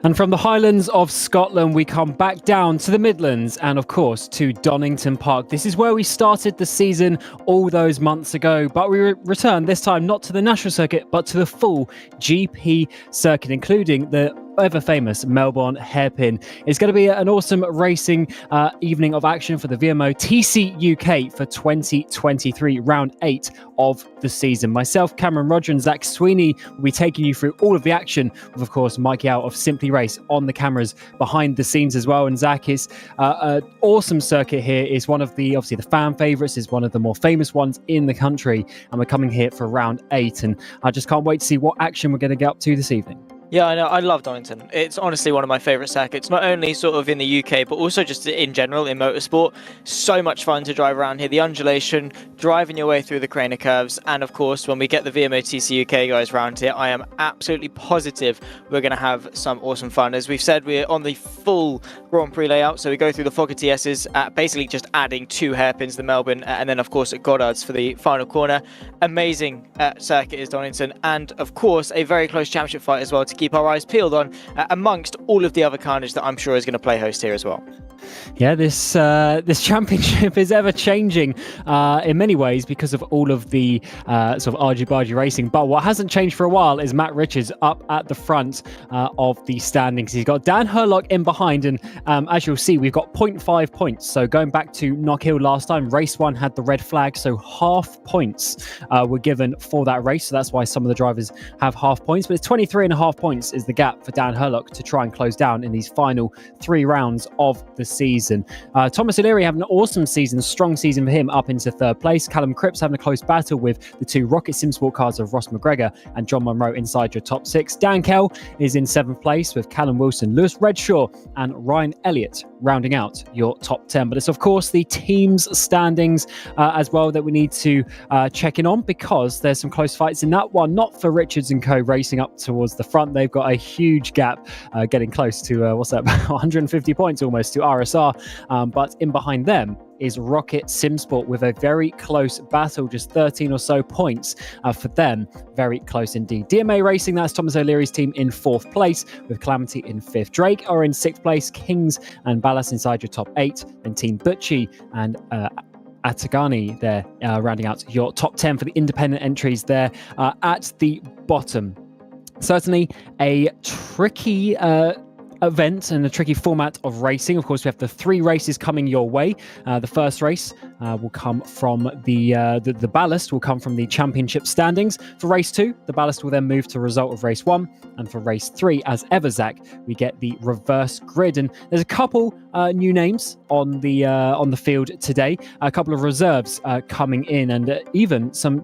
And from the Highlands of Scotland, we come back down to the Midlands and, of course, to Donington Park. This is where we started the season all those months ago, but we return this time not to the national circuit, but to the full GP circuit, including the ever-famous Melbourne hairpin. It's going to be an awesome racing evening of action for the VMO TCUK for 2023, round 8 of the season. Myself, Cameron Roger and Zach Sweeney will be taking you through all of the action with, of course, Mikey out of Simply Race on the cameras behind the scenes as well. And Zach, is an awesome circuit here. It's one of the, obviously, the fan favourites, is one of the more famous ones in the country. And we're coming here for round 8. And I just can't wait to see what action we're going to get up to this evening. Yeah, I know. I love Donington. It's honestly one of my favourite circuits, not only sort of in the UK, but also just in general in motorsport. So much fun to drive around here. The undulation, driving your way through the Craner curves, and of course, when we get the VMO TCUK guys around here, I am absolutely positive we're going to have some awesome fun. As we've said, we're on the full Grand Prix layout, so we go through the Fogger TSs, basically just adding 2 hairpins, the Melbourne, and then of course at Goddard's for the final corner. Amazing circuit is Donington, and of course a very close championship fight as well to keep our eyes peeled on amongst all of the other carnage that I'm sure is going to play host here as well. Yeah, this championship is ever changing in many ways because of all of the sort of argy-bargy racing. But what hasn't changed for a while is Matt Richards up at the front of the standings. He's got Dan Hurlock in behind, and as you'll see, we've got 0.5 points. So going back to Knockhill last time, race 1 had the red flag, so half points were given for that race. So that's why some of the drivers have half points. But it's 23.5 points is the gap for Dan Hurlock to try and close down in these final 3 rounds of the season. Thomas O'Leary having an awesome season, strong season for him, up into 3rd place. Callum Cripps having a close battle with the 2 Rocket Sim Sport cars of Ross McGregor and John Monroe inside your top 6. Dan Kell is in 7th place with Callum Wilson, Lewis Redshaw and Ryan Elliott rounding out your top 10. But it's of course the team's standings as well that we need to check in on, because there's some close fights in that one. Not for Richards and Co racing up towards the front. They've got a huge gap, getting close to 150 points almost to RSR. But in behind them is Rocket Simsport with a very close battle, just 13 or so points for them. Very close indeed. DMA Racing, that's Thomas O'Leary's team, in 4th place with Calamity in 5th. Drake are in 6th place. Kings and Ballas inside your top 8. And Team Butchie and Atagani there rounding out your top 10 for the independent entries there at the bottom. Certainly a tricky event and a tricky format of racing. Of course, we have the 3 races coming your way. The first race will come from the ballast will come from the championship standings. For race 2, the ballast will then move to result of race 1, and for race 3, as ever, Zach, we get the reverse grid. And there's a couple new names on the field today. A couple of reserves coming in, and even some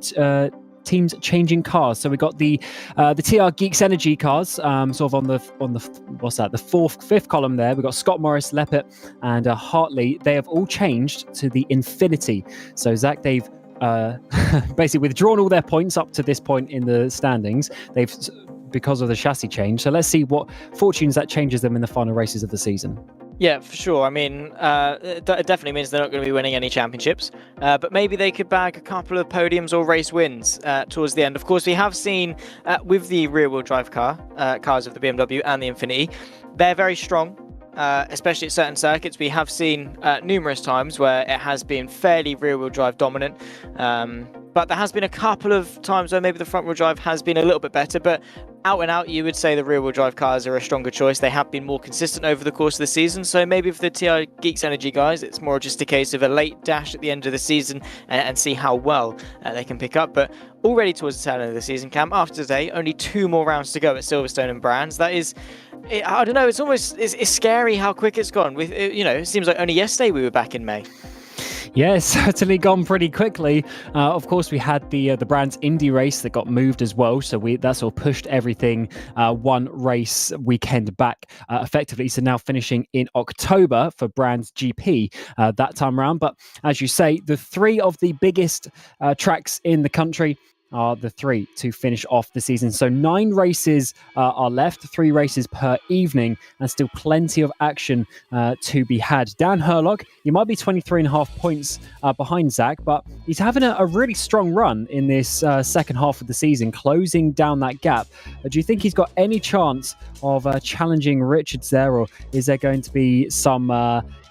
teams changing cars. So we got the TR Geeks Energy cars, sort of on the what's that? The 4th, 5th column there. We've got Scott Morris, Leppert, and Hartley. They have all changed to the Infinity. So Zach, they've basically withdrawn all their points up to this point in the standings. They've, because of the chassis change. So let's see what fortunes that changes them in the final races of the season. Yeah, for sure. I mean, it definitely means they're not going to be winning any championships, but maybe they could bag a couple of podiums or race wins towards the end. Of course, we have seen with the rear-wheel drive cars of the BMW and the Infinity, they're very strong. Especially at certain circuits. We have seen numerous times where it has been fairly rear-wheel drive dominant, but there has been a couple of times where maybe the front-wheel drive has been a little bit better, but out and out, you would say the rear-wheel drive cars are a stronger choice. They have been more consistent over the course of the season, so maybe for the TI Geeks Energy guys, it's more just a case of a late dash at the end of the season and see how well they can pick up. But already towards the tail end of the season, Cam, after today, only 2 more rounds to go at Silverstone and Brands. That is, I don't know, it's scary how quick it's gone. It seems like only yesterday we were back in May. Yeah, it's certainly gone pretty quickly. Of course, we had the Brands Indy race that got moved as well, so that sort of pushed everything 1 race weekend back effectively. So now finishing in October for Brands GP that time around. But as you say, the 3 of the biggest tracks in the country are the three to finish off the season. So 9 races are left, 3 races per evening, and still plenty of action to be had. Dan Herlock, he might be 23.5 points behind Zach, but he's having a really strong run in this second half of the season, closing down that gap. Do you think he's got any chance of challenging Richards there, or is there going to be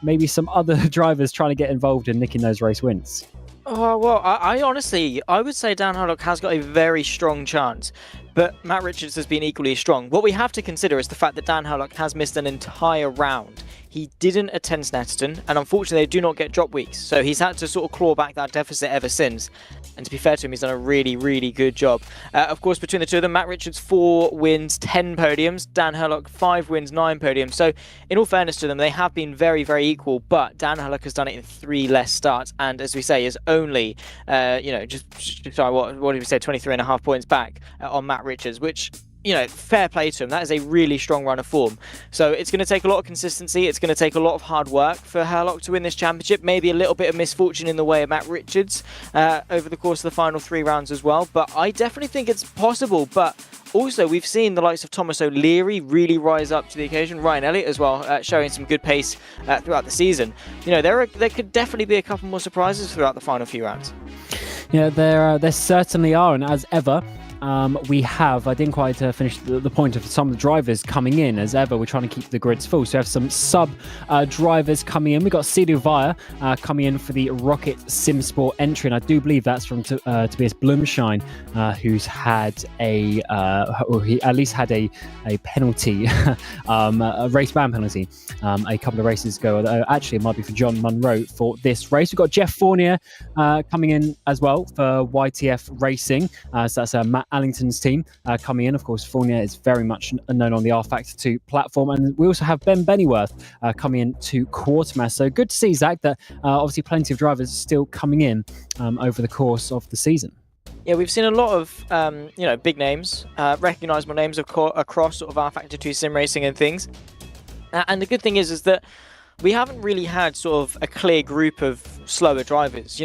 maybe some other drivers trying to get involved in nicking those race wins? Oh, well, I honestly, I would say Dan Haddock has got a very strong chance, but Matt Richards has been equally strong. What we have to consider is the fact that Dan Haddock has missed an entire round. He didn't attend Snetterton, and unfortunately they do not get drop weeks, so he's had to sort of claw back that deficit ever since. And to be fair to him, he's done a really, really good job. Of course, between the two of them, Matt Richards 4 wins, 10 podiums. Dan Herlock 5 wins, 9 podiums. So in all fairness to them, they have been very, very equal, but Dan Herlock has done it in 3 less starts, and as we say, is only, sorry, what did we say, 23.5 points back on Matt Richards, which, fair play to him. That is a really strong run of form. So it's going to take a lot of consistency. It's going to take a lot of hard work for Herlock to win this championship. Maybe a little bit of misfortune in the way of Matt Richards over the course of the final 3 rounds as well. But I definitely think it's possible. But also, we've seen the likes of Thomas O'Leary really rise up to the occasion. Ryan Elliott as well, showing some good pace throughout the season. There could definitely be a couple more surprises throughout the final few rounds. Yeah, there certainly are, and as ever, I didn't quite finish the point of some of the drivers coming in. As ever, we're trying to keep the grids full. So we have some sub drivers coming in. We've got Sidu Vaya coming in for the Rocket Simsport entry. And I do believe that's from Tobias Blumschein, who's had he at least had a penalty, a race ban penalty a couple of races ago. Actually, it might be for John Munro for this race. We've got Jeff Fournier coming in as well for YTF Racing. So that's Matt Allington's team coming in. Of course, Fournier is very much known on the R Factor 2 platform. And we also have Ben Bennyworth coming in to Quartermaster. So good to see, Zach, that obviously plenty of drivers still coming in over the course of the season. Yeah, we've seen a lot of, big names, recognisable names across sort of R Factor 2 sim racing and things. And the good thing is that we haven't really had sort of a clear group of slower drivers.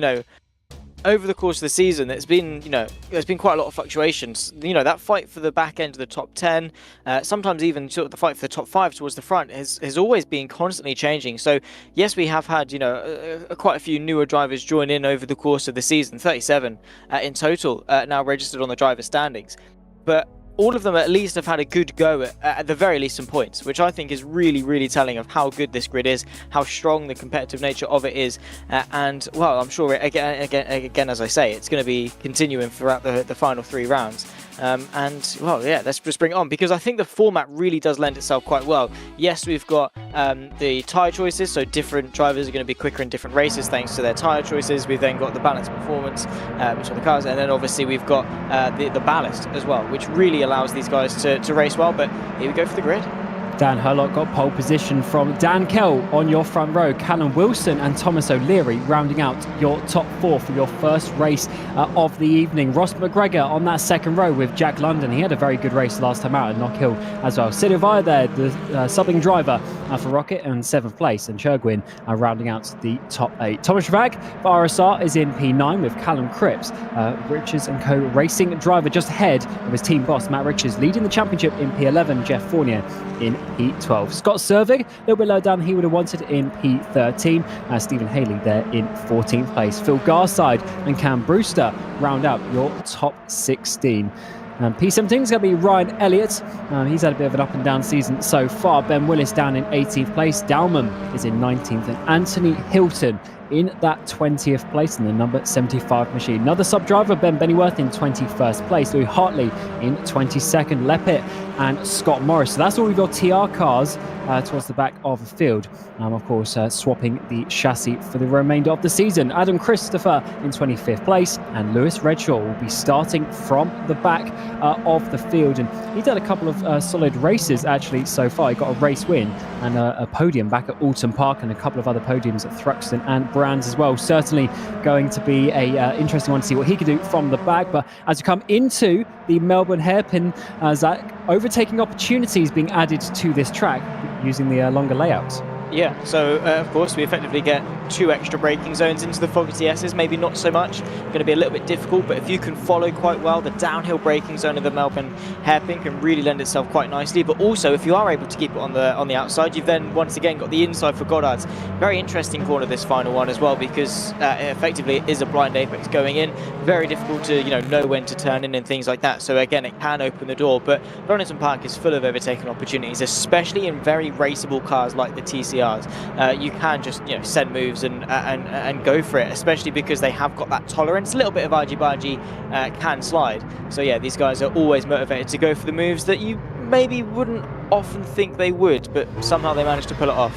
Over the course of the season, there's been quite a lot of fluctuations. That fight for the back end of the top 10, sometimes even sort of the fight for the top 5 towards the front has always been constantly changing. So yes, we have had quite a few newer drivers join in over the course of the season, 37 in total now registered on the driver standings, but all of them at least have had a good go at the very least some points, which I think is really, really telling of how good this grid is, how strong the competitive nature of it is, and well, I'm sure again, as I say, it's going to be continuing throughout the final 3 rounds. And well, yeah, let's just bring it on, because I think the format really does lend itself quite well. Yes, we've got the tyre choices, so different drivers are going to be quicker in different races thanks to their tyre choices. We've then got the balanced performance between the cars, and then obviously we've got the ballast as well, which really allows these guys to race well. But here we go for the grid. Dan Herlock got pole position from Dan Kell on your front row. Callum Wilson and Thomas O'Leary rounding out your top 4 for your first race of the evening. Ross McGregor on that second row with Jack London. He had a very good race last time out at Knockhill as well. Sidu Vaya there, the subbing driver for Rocket, in 7th place, and Churgwin rounding out the top 8. Thomas Ravag for RSR is in P9 with Callum Cripps, Richards and Co racing driver, just ahead of his team boss Matt Richards, leading the championship in P11. Jeff Fournier in P12. Scott Servig, a little bit lower down, he would have wanted in P13. Stephen Haley there in 14th place. Phil Garside and Cam Brewster round out your top 16. P17 is going to be Ryan Elliott. He's had a bit of an up and down season so far. Ben Willis down in 18th place. Dowman is in 19th, and Anthony Hilton in that 20th place in the number 75 machine. Another sub-driver, Ben Bennyworth, in 21st place. Louis Hartley in 22nd. Leppit and Scott Morris. So that's all of your TR cars towards the back of the field. Of course, swapping the chassis for the remainder of the season. Adam Christopher in 25th place, and Lewis Redshaw will be starting from the back of the field. And he's had a couple of solid races actually so far. He got a race win and a podium back at Oulton Park, and a couple of other podiums at Thruxton and Brands as well. Certainly going to be a interesting one to see what he can do from the back. But as we come into the Melbourne hairpin, Zach, overtaking opportunities being added to this track using the longer layouts. Yeah, so of course we effectively get 2 extra braking zones into the Foggy TSs, maybe not so much, going to be a little bit difficult, but if you can follow quite well, the downhill braking zone of the Melbourne hairpin can really lend itself quite nicely, but also if you are able to keep it on the outside, you've then once again got the inside for Goddard's. Very interesting corner this final one as well, because effectively it is a blind apex going in, very difficult to know when to turn in and things like that, so again it can open the door, but Donington Park is full of overtaking opportunities, especially in very raceable cars like the TCRs. You can just send moves and go for it, especially because they have got that tolerance. A little bit of argy-bargy can slide. So yeah, these guys are always motivated to go for the moves that you maybe wouldn't often think they would, but somehow they manage to pull it off.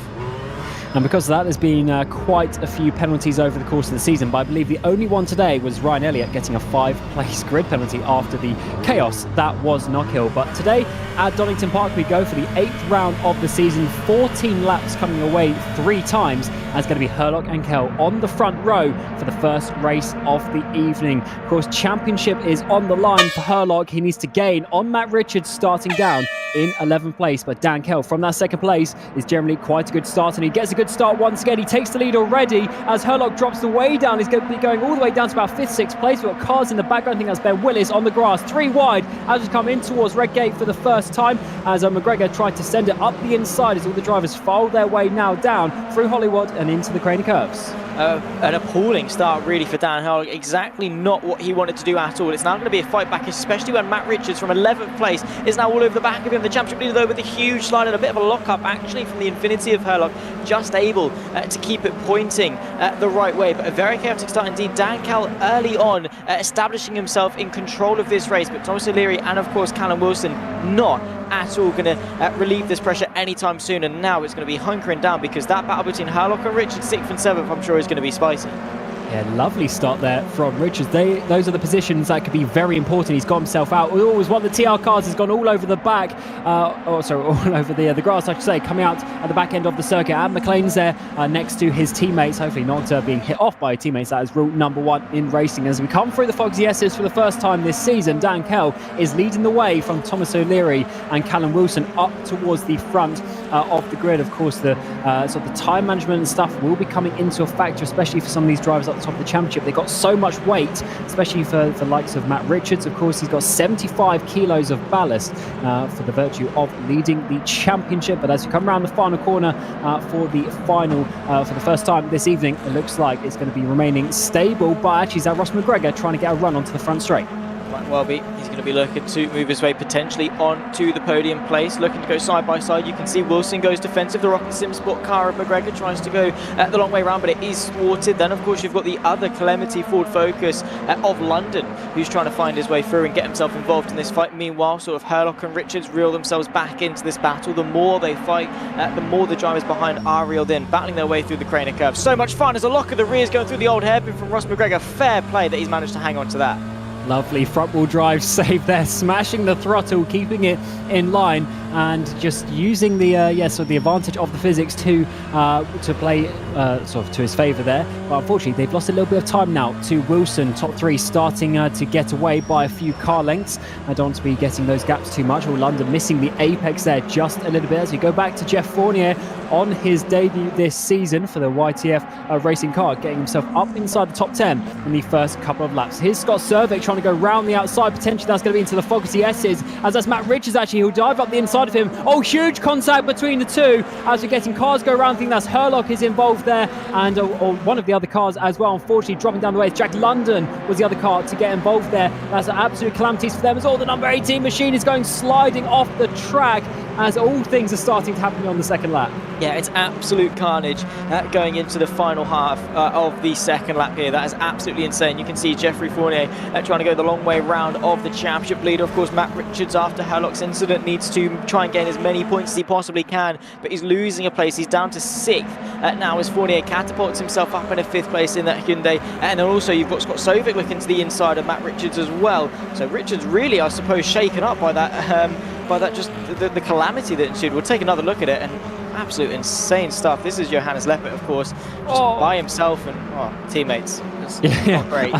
And because of that, there's been quite a few penalties over the course of the season, but I believe the only one today was Ryan Elliott getting a 5-place grid penalty after the chaos that was Knockhill. But today at Donington Park we go for the 8th round of the season, 14 laps coming away 3 times, and it's going to be Herlock and Kell on the front row for the first race of the evening. Of course, championship is on the line for Herlock. He needs to gain on Matt Richards starting down in 11th place, but Dan Kell from that 2nd place is generally quite a good start, and he gets a good start once again. He takes the lead already as Herlock drops the way down. He's going to be going all the way down to about 5th, 6th place. We've got cars in the background. I think that's Ben Willis on the grass, 3 wide as we come in towards Redgate for the first time, as McGregor tried to send it up the inside as all the drivers fold their way now down through Hollywood and into the Craney Curves. An appalling start really for Dan Herlock, exactly not what he wanted to do at all. It's now going to be a fight back, especially when Matt Richards from 11th place is now all over the back of him. The championship leader though with a huge slide and a bit of a lock-up actually from the Infinity of Herlock, just able to keep it pointing the right way, but a very chaotic start indeed. Dan Kell early on establishing himself in control of this race, but Thomas O'Leary and of course Callum Wilson not at all going to relieve this pressure anytime soon, and now it's going to be hunkering down because that battle between Herlock and Richards 6th and 7th I'm sure is going to be spicy. Yeah, lovely start there from Richards. Those are the positions that could be very important. He's got himself out. We always want the TR cars. He's gone all over the back. All over the grass, I should say, coming out at the back end of the circuit. And McLean's there next to his teammates, hopefully not being hit off by teammates. That is rule number 1 in racing. As we come through the Fogsy S's for the first time this season, Dan Kell is leading the way from Thomas O'Leary and Callum Wilson up towards the front of the grid. Of course, the sort of the time management and stuff will be coming into a factor, especially for some of these drivers up the top of the championship. They got so much weight, especially for the likes of Matt Richards. Of course, he's got 75 kilos of ballast for the virtue of leading the championship. But as you come around the final corner for the final for the first time this evening, it looks like it's going to be remaining stable. But actually, is that Ross McGregor trying to get a run onto the front straight? Might well be. He's going to be looking to move his way potentially onto the podium place, looking to go side by side. You can see Wilson goes defensive. The Rocket Sim Sport car of McGregor tries to go the long way around, but it is thwarted. Then of course you've got the other Calamity Ford Focus of London, who's trying to find his way through and get himself involved in this fight. Meanwhile, sort of Herlock and Richards reel themselves back into this battle. The more they fight, the more the drivers behind are reeled in, battling their way through the Craner Curve. So much fun as a lock of the rears going through the old hairpin from Ross McGregor. Fair play that he's managed to hang on to that. Lovely front wheel drive save there, smashing the throttle, keeping it in line, and just using the the advantage of the physics to play sort of to his favour there. But unfortunately, they've lost a little bit of time now to Wilson, top 3, starting to get away by a few car lengths. I don't want to be getting those gaps too much. Or London missing the apex there just a little bit. As we go back to Jeff Fournier on his debut this season for the YTF racing car, getting himself up inside the top 10 in the first couple of laps. Here's Scott Cervic trying to go round the outside. Potentially that's going to be into the Fogarty S's, as that's Matt Richards actually who'll dive up the inside of him. Oh, huge contact between the two as we're getting cars go around. I think that's Herlock is involved there, and or one of the other cars as well. Unfortunately, dropping down the way, Jack London was the other car to get involved there. That's an absolute calamities for them as all the number 18 machine is going sliding off the track as all things are starting to happen on the second lap. Yeah, it's absolute carnage going into the final half of the second lap here. That is absolutely insane. You can see Jeffrey Fournier trying to go the long way round of the championship leader. Of course, Matt Richards, after Herlock's incident, needs to try and gain as many points as he possibly can, but he's losing a place. He's down to 6th now as Fournier catapults himself up in a 5th place in that Hyundai. And then also you've got Scott Sovic looking to the inside of Matt Richards as well. So Richards really, I suppose, shaken up by that just the calamity that ensued. We'll take another look at it, and absolute insane stuff. This is Johannes Leppert, of course, just by himself and teammates. It's not great.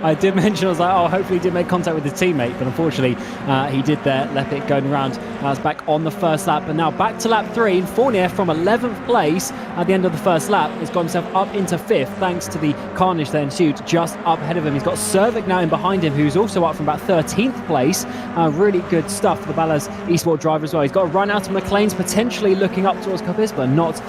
I did mention, I was like, oh, hopefully he did make contact with his teammate, but unfortunately he did there, left it going around. I was back on the first lap, but now back to lap 3. Fournier from 11th place at the end of the first lap has got himself up into 5th thanks to the carnage that ensued just up ahead of him. He's got Cervic now in behind him, who's also up from about 13th place. Really good stuff for the Ballas Esport driver as well. He's got a run out of McLean's, potentially looking up towards Coppice, but not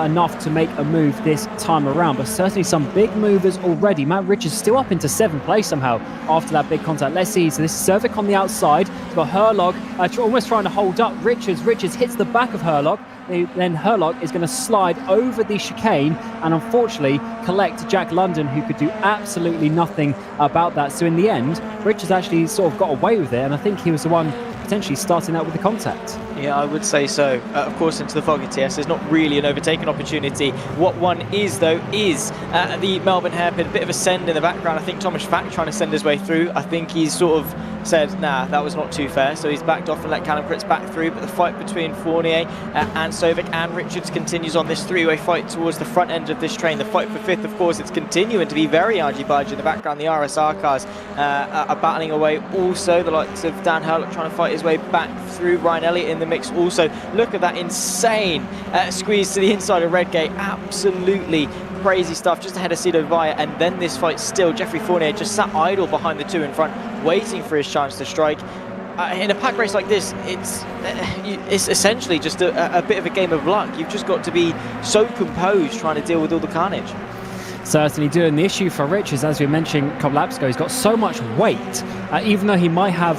enough to make a move this time around. But certainly some big movers already. Matt Richards still up into 7th place somehow after that big contact. Let's see. So this is Cervic on the outside. He's got Herlog almost trying to hold up Richards. Richards hits the back of Herlog. Then Herlog is going to slide over the chicane and unfortunately collect Jack London, who could do absolutely nothing about that. So in the end, Richards actually sort of got away with it, and I think he was the one potentially starting out with the contact. Yeah, I would say so. Of course, into the foggy TS, there's not really an overtaken opportunity. What one is, though, is the Melbourne hairpin. A bit of a send in the background. I think Thomas Fack trying to send his way through. I think he's sort of said, nah, that was not too fair. So he's backed off and let Callum Critz back through. But the fight between Fournier and Sovic and Richards continues on this three-way fight towards the front end of this train. The fight for 5th, of course, it's continuing to be very argy-bargy in the background. The RSR cars are battling away. Also, the likes of Dan Hurlock trying to fight his way back through. Ryan Elliott in the mix also. Look at that insane squeeze to the inside of Redgate. Absolutely crazy stuff just ahead of Cito Vaya, and then this fight still. Jeffrey Fournier just sat idle behind the two in front, waiting for his chance to strike. In a pack race like this, it's essentially just a bit of a game of luck. You've just got to be so composed trying to deal with all the carnage. Certainly doing. The issue for Richards, as we mentioned a couple laps ago, he's got so much weight, even though he might have,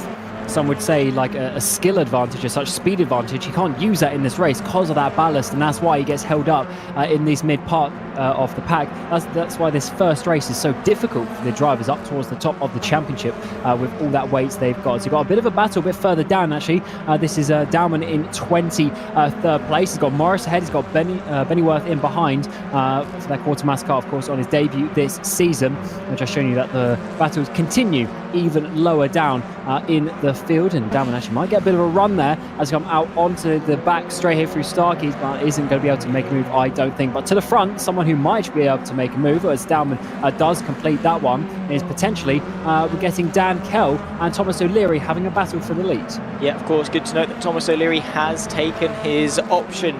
some would say, like a skill advantage, a such speed advantage, he can't use that in this race because of that ballast, and that's why he gets held up in this mid part of the pack. That's why this first race is so difficult for the drivers up towards the top of the championship with all that weight they've got. So you've got a bit of a battle a bit further down, actually. This is Dowman in 23rd place. He's got Morris ahead. He's got Bennyworth in behind. So that quarter-mass car, of course, on his debut this season, which I've shown you that the battles continue even lower down in the field, and Dowman actually might get a bit of a run there as he comes out onto the back straight here through Starkeys, but isn't going to be able to make a move, I don't think. But to the front, someone who might be able to make a move, as Dowman does complete that one, is potentially we're getting Dan Kell and Thomas O'Leary having a battle for the lead. Yeah, of course, good to note that Thomas O'Leary has taken his option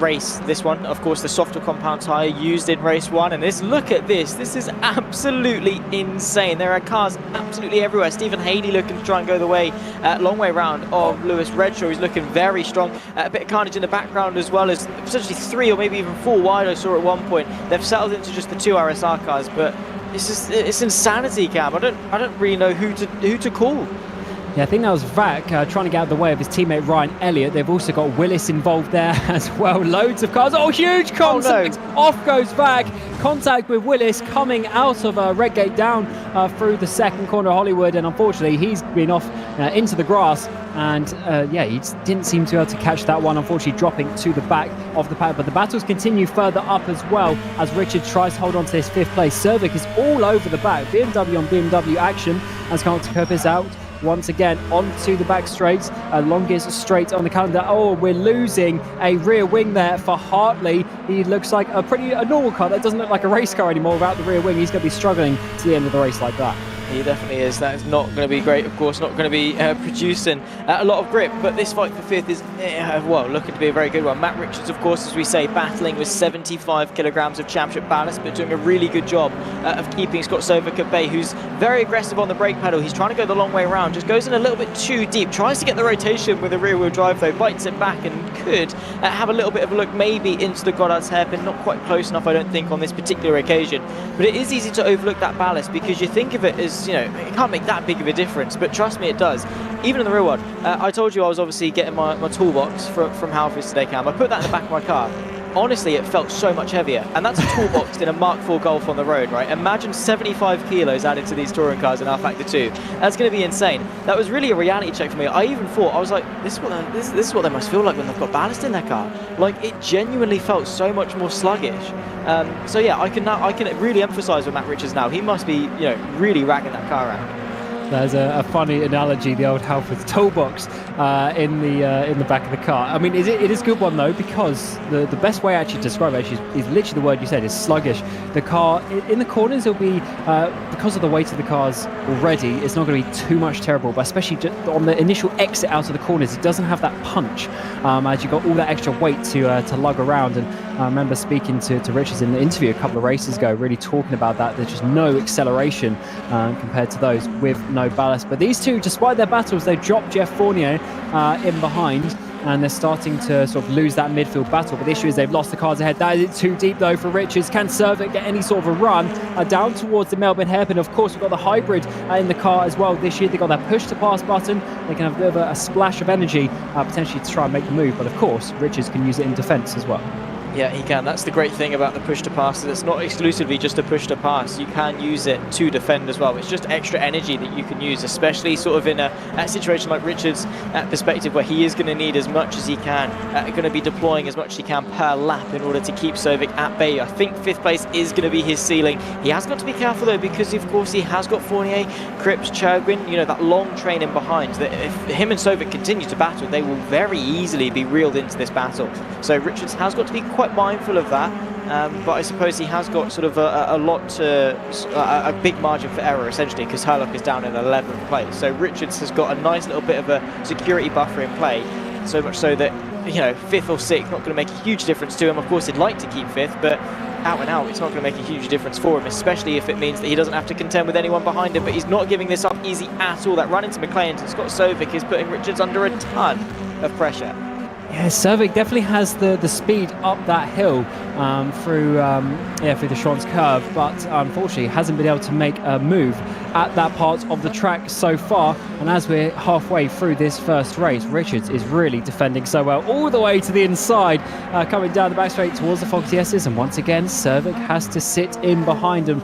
race, this one. Of course, the softer compound tyre used in race 1, and look at this. This is absolutely insane. There are cars absolutely everywhere. Stephen Haley looking to try and go the way, long way round of Lewis Redshaw. He's looking very strong. A bit of carnage in the background, as well as potentially 3 or maybe even 4 wide, I saw at one point. They've settled into just the 2 RSR cars, but it's insanity, Cam. I don't really know who to call. Yeah, I think that was Vac trying to get out of the way of his teammate Ryan Elliott. They've also got Willis involved there as well. Loads of cars. Oh, huge contact. Oh, no. Off goes Vac. Contact with Willis coming out of Redgate down through the second corner of Hollywood. And unfortunately, he's been off into the grass. And he didn't seem to be able to catch that one, unfortunately dropping to the back of the pack. But the battles continue further up as well as Richard tries to hold on to his 5th place. Cervic is all over the back. BMW on BMW action as Carl Coppice out once again onto the back straight, longest straight on the calendar. Oh, we're losing a rear wing there for Hartley. He looks like a normal car. That doesn't look like a race car anymore without the rear wing. He's going to be struggling to the end of the race like that. He definitely is. That is not going to be great, of course, not going to be producing a lot of grip, but this fight for 5th is, looking to be a very good one. Matt Richards, of course, as we say, battling with 75 kilograms of championship ballast, but doing a really good job of keeping Scott Sovic at bay, who's very aggressive on the brake pedal. He's trying to go the long way around, just goes in a little bit too deep, tries to get the rotation with a rear-wheel drive, though, bites it back and could have a little bit of a look maybe into the Goddard's hairpin. Not quite close enough, I don't think, on this particular occasion, but it is easy to overlook that ballast because you think of it as, it can't make that big of a difference, but trust me, it does. Even in the real one, I told you I was obviously getting my toolbox from Halfords today, Cam. I put that in the back of my car. Honestly, it felt so much heavier, and that's a toolbox in a Mark IV Golf on the road, right? Imagine 75 kilos added to these touring cars in R Factor 2. That's going to be insane. That was really a reality check for me. I even thought, I was like, this is what they must feel like when they've got ballast in their car. Like, it genuinely felt so much more sluggish. So yeah, I can really emphasise with Matt Richards now. He must be, really ragging that car out. There's a funny analogy, the old Halfords toolbox in the back of the car. I mean, it is a good one though, because the best way actually to describe it is literally the word you said, is sluggish. The car in the corners, it'll be the because of the weight of the cars already, it's not going to be too much terrible, but especially just on the initial exit out of the corners, it doesn't have that punch, as you've got all that extra weight to lug around. And I remember speaking to Richards in the interview a couple of races ago, really talking about that. There's just no acceleration compared to those with no ballast. But these two, despite their battles, they dropped Jeff Fournier in behind, and they're starting to sort of lose that midfield battle. But the issue is they've lost the cars ahead. That is too deep, though, for Richards. Can Cervic get any sort of a run down towards the Melbourne hairpin? Of course, we've got the hybrid in the car as well this year. They've got that push-to-pass button. They can have a bit of a splash of energy, potentially, to try and make the move. But, of course, Richards can use it in defence as well. Yeah, he can. That's the great thing about the push to pass. It's not exclusively just a push to pass. You can use it to defend as well. It's just extra energy that you can use, especially sort of in a situation like Richards' perspective, where he is going to need as much as he can, going to be deploying as much as he can per lap in order to keep Cervic at bay. I think 5th place is going to be his ceiling. He has got to be careful though, because of course he has got Fournier, Cripps, Churgwin, you know, that long train in behind. That if him and Cervic continue to battle, they will very easily be reeled into this battle. So Richards has got to be quite mindful of that, but I suppose he has got sort of a big margin for error essentially, because Herlock is down in 11th place. So Richards has got a nice little bit of a security buffer in play, so much so that, you know, 5th or 6th not going to make a huge difference to him. Of course, he'd like to keep 5th, but out and out, it's not going to make a huge difference for him, especially if it means that he doesn't have to contend with anyone behind him. But he's not giving this up easy at all. That run into McLean and Scott Cervic is putting Richards under a ton of pressure. Yeah, Cervic definitely has the speed up that hill through the Schwanz curve, but unfortunately hasn't been able to make a move at that part of the track so far. And as we're halfway through this first race, Richards is really defending so well, all the way to the inside, coming down the back straight towards the Foxy S's, and once again Cervic has to sit in behind him.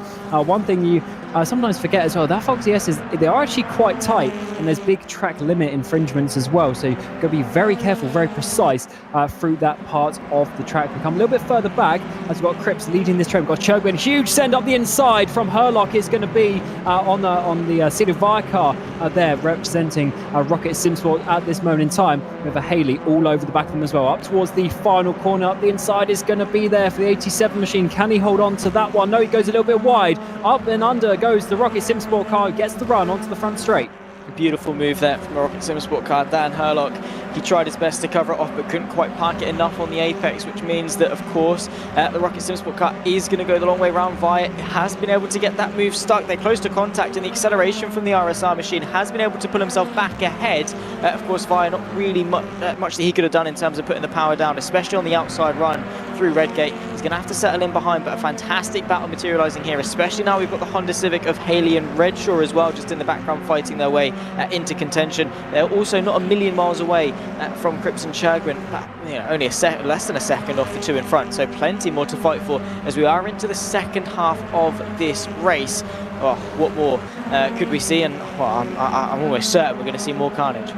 One thing you sometimes forget as well, that Foxy S's, they are actually quite tight, and there's big track limit infringements as well, so you've got to be very careful, very precise through that part of the track. We come a little bit further back as we've got Cripps leading this train. We've got Chogwin, huge send up the inside from Herlock. Is going to be on the Cedar Vire car there, representing Rocket Simsport at this moment in time, with a Haley all over the back of them as well. Up towards the final corner, up the inside is going to be there for the 87 machine. Can he hold on to that one? No, he goes a little bit wide. Up and under goes the Rocket Simsport car, gets the run onto the front straight. Beautiful move there from the Rocket Simsport car. Dan Herlock, he tried his best to cover it off, but couldn't quite park it enough on the apex, which means that, of course, the Rocket Simsport car is going to go the long way round via. It has been able to get that move stuck. They're close to contact, and the acceleration from the RSR machine has been able to pull himself back ahead. Of course, via not really much that he could have done in terms of putting the power down, especially on the outside run through Redgate. He's going to have to settle in behind, but a fantastic battle materialising here, especially now we've got the Honda Civic of Haley and Redshaw as well, just in the background fighting their way into contention. They're also not a million miles away from Cripps and Churgwin, only less than a second off the two in front, so plenty more to fight for as we are into the second half of this race. Oh, what more could we see? And well, I'm almost certain we're going to see more carnage.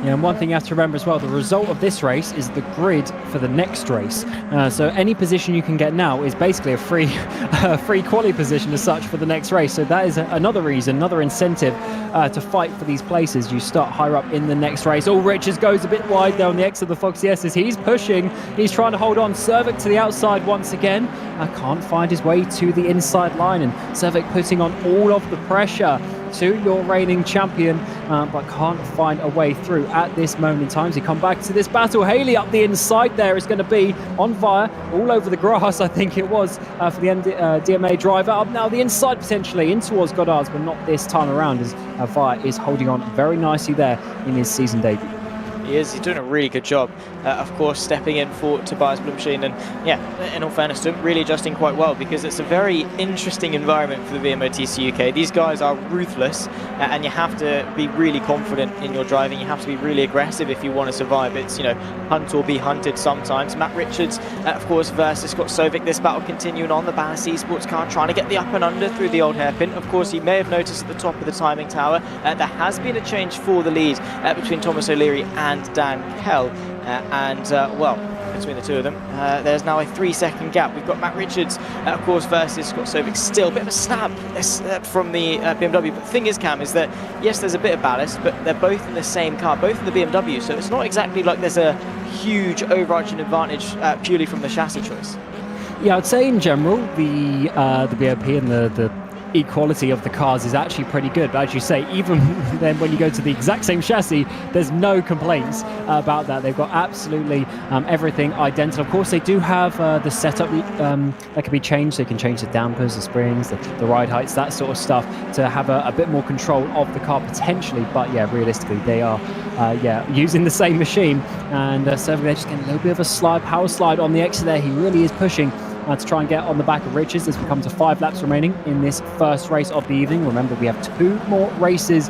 Yeah, and one thing you have to remember as well, the result of this race is the grid for the next race. So any position you can get now is basically a free quali position as such for the next race. So that is another reason, another incentive to fight for these places. You start higher up in the next race. Oh, Richards goes a bit wide there on the exit of the Foxy S's. He's pushing. He's trying to hold on. Cervic to the outside once again. Can't find his way to the inside line. And Cervic putting on all of the pressure to your reigning champion, but can't find a way through at this moment in time. So you come back to this battle. Haley up the inside there is going to be on fire all over the grass, I think it was, for the DMA driver. Up now the inside potentially in towards Goddard's, but not this time around, as Vire is holding on very nicely there in his season debut. He's doing a really good job, of course, stepping in for Tobias Blumstein, and yeah, in all fairness to him, really adjusting quite well, because it's a very interesting environment for the VMO TCUK. These guys are ruthless, and you have to be really confident in your driving. You have to be really aggressive if you want to survive. It's, hunt or be hunted sometimes. Matt Richards, of course, versus Scott Sovic. This battle continuing on. The Ballas Esports car trying to get the up and under through the old hairpin. Of course, you may have noticed at the top of the timing tower, there has been a change for the lead between Thomas O'Leary and Dan Kell, between the two of them, there's now a 3-second gap. We've got Matt Richards, of course, versus Scott Sovic. Still a bit of a snap from the BMW. But the thing is, Cam, is that yes, there's a bit of ballast, but they're both in the same car, both in the BMW. So it's not exactly like there's a huge overarching advantage purely from the chassis choice. Yeah, I'd say in general the BOP and the equality of the cars is actually pretty good. But as you say, even then when you go to the exact same chassis, there's no complaints about that. They've got absolutely everything identical. Of course, they do have the setup that can be changed. They can change the dampers, the springs, the ride heights, that sort of stuff to have a bit more control of the car potentially. But yeah, realistically, they are using the same machine. And so they're just getting a little bit of a power slide on the exit there. He really is pushing to try and get on the back of Richards as we come to 5 laps remaining in this first race of the evening. Remember, we have 2 more races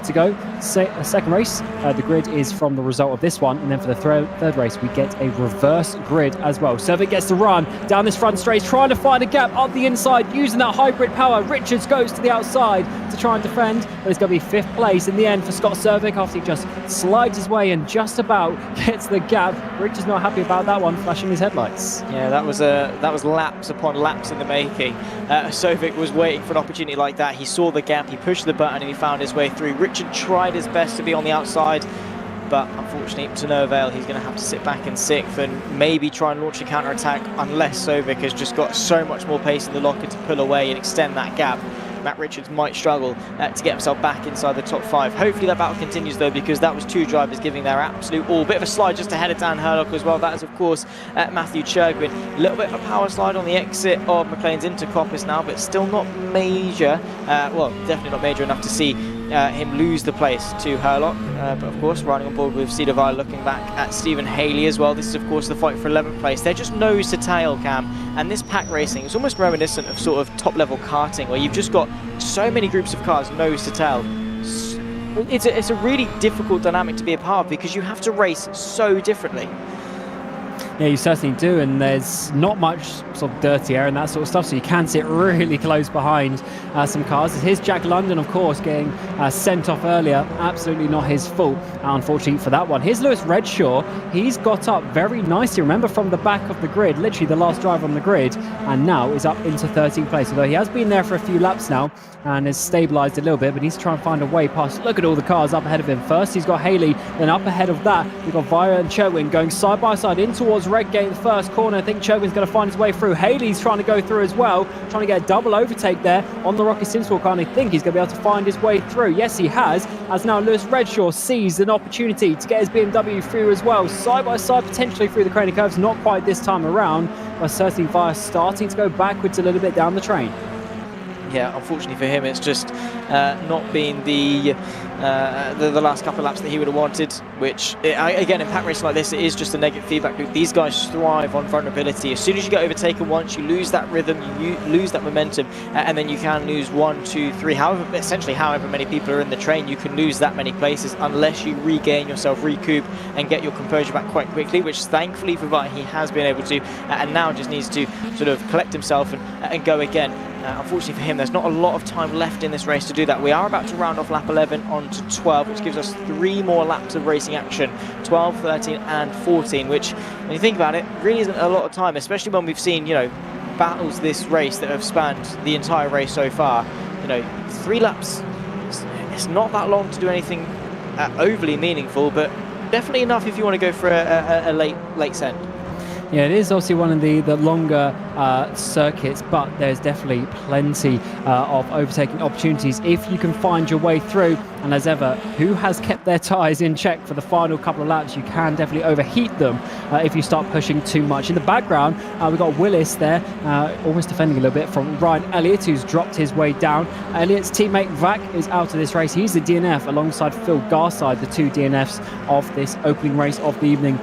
to go. Second race, the grid is from the result of this one, and then for the third race, we get a reverse grid as well. Servic gets the run down this front straight, trying to find a gap up the inside, using that hybrid power. Richards goes to the outside to try and defend, but it's going to be 5th place in the end for Scott Servic after he just slides his way and just about gets the gap. Richards not happy about that one, flashing his headlights. Yeah, that was laps upon laps in the making. Sovic was waiting for an opportunity like that. He saw the gap, he pushed the button, and he found his way through. Richard tried his best to be on the outside, but unfortunately to no avail. He's going to have to sit back in 6th and maybe try and launch a counter-attack, unless Sovic has just got so much more pace in the locker to pull away and extend that gap. Matt Richards might struggle to get himself back inside the top 5. Hopefully that battle continues though, because that was 2 drivers giving their absolute all. Bit of a slide just ahead of Dan Hurlock as well. That is of course Matthew Churgwin. A little bit of a power slide on the exit of McLean's into Coppice now, but still not major. Well, definitely not major enough to see him lose the place to Hurlock. But of course riding on board with Cedarville, looking back at Stephen Haley as well. This is of course the fight for 11th place. They're just nose to tail, Cam, and this pack racing is almost reminiscent of sort of top level karting, where you've just got so many groups of cars nose to tail. It's a really difficult dynamic to be a part of, because you have to race so differently. Yeah, you certainly do, and there's not much sort of dirty air and that sort of stuff, so you can sit really close behind some cars. Here's Jack London, of course, getting sent off earlier. Absolutely not his fault, unfortunately, for that one. Here's Lewis Redshaw. He's got up very nicely, remember, from the back of the grid, literally the last driver on the grid, and now is up into 13th place, although he has been there for a few laps now and has stabilised a little bit, but he's trying to find a way past. Look at all the cars up ahead of him. First, he's got Haley, then up ahead of that, we've got Vira and Cherwin going side by side in towards Redgate, the first corner. I think Cherwin's going to find his way through. Haley's trying to go through as well, trying to get a double overtake there on the Rocky Simswell car, and I think he's going to be able to find his way through. Yes, he has, as now Lewis Redshaw sees an opportunity to get his BMW through as well, side by side, potentially through the craning curves. Not quite this time around, but certainly Vira starting to go backwards a little bit down the train. Yeah, unfortunately for him, it's just not been the last couple of laps that he would have wanted, which, again, in pack racing like this, it is just a negative feedback loop. These guys thrive on vulnerability. As soon as you get overtaken once, you lose that rhythm, you lose that momentum, and then you can lose 1, 2, 3, essentially however many people are in the train, you can lose that many places unless you regain yourself, recoup, and get your composure back quite quickly, which thankfully for Vi, he has been able to, and now just needs to sort of collect himself and go again. Unfortunately for him, there's not a lot of time left in this race to do that. We are about to round off lap 11 on to 12, which gives us 3 more laps of racing action, 12, 13 and 14, which, when you think about it, really isn't a lot of time, especially when we've seen, you know, battles this race that have spanned the entire race so far. You know, 3 laps, it's not that long to do anything overly meaningful, but definitely enough if you want to go for a late send. Yeah, it is obviously one of the longer circuits, but there's definitely plenty of overtaking opportunities if you can find your way through. And as ever, who has kept their tyres in check for the final couple of laps? You can definitely overheat them if you start pushing too much. In the background, we've got Willis there, almost defending a little bit from Ryan Elliott, who's dropped his way down. Elliott's teammate Vac is out of this race. He's the DNF alongside Phil Garside, the 2 DNFs of this opening race of the evening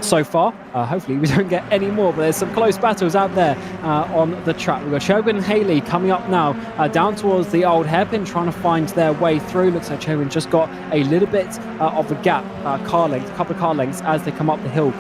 so far. Hopefully we don't get any more, but there's some close battles out there on the track. We've got Sherwin and Haley coming up now down towards the old hairpin, trying to find their way through. Looks like Sherwin just got a little bit of a gap, car length, a couple of car lengths as they come up the hill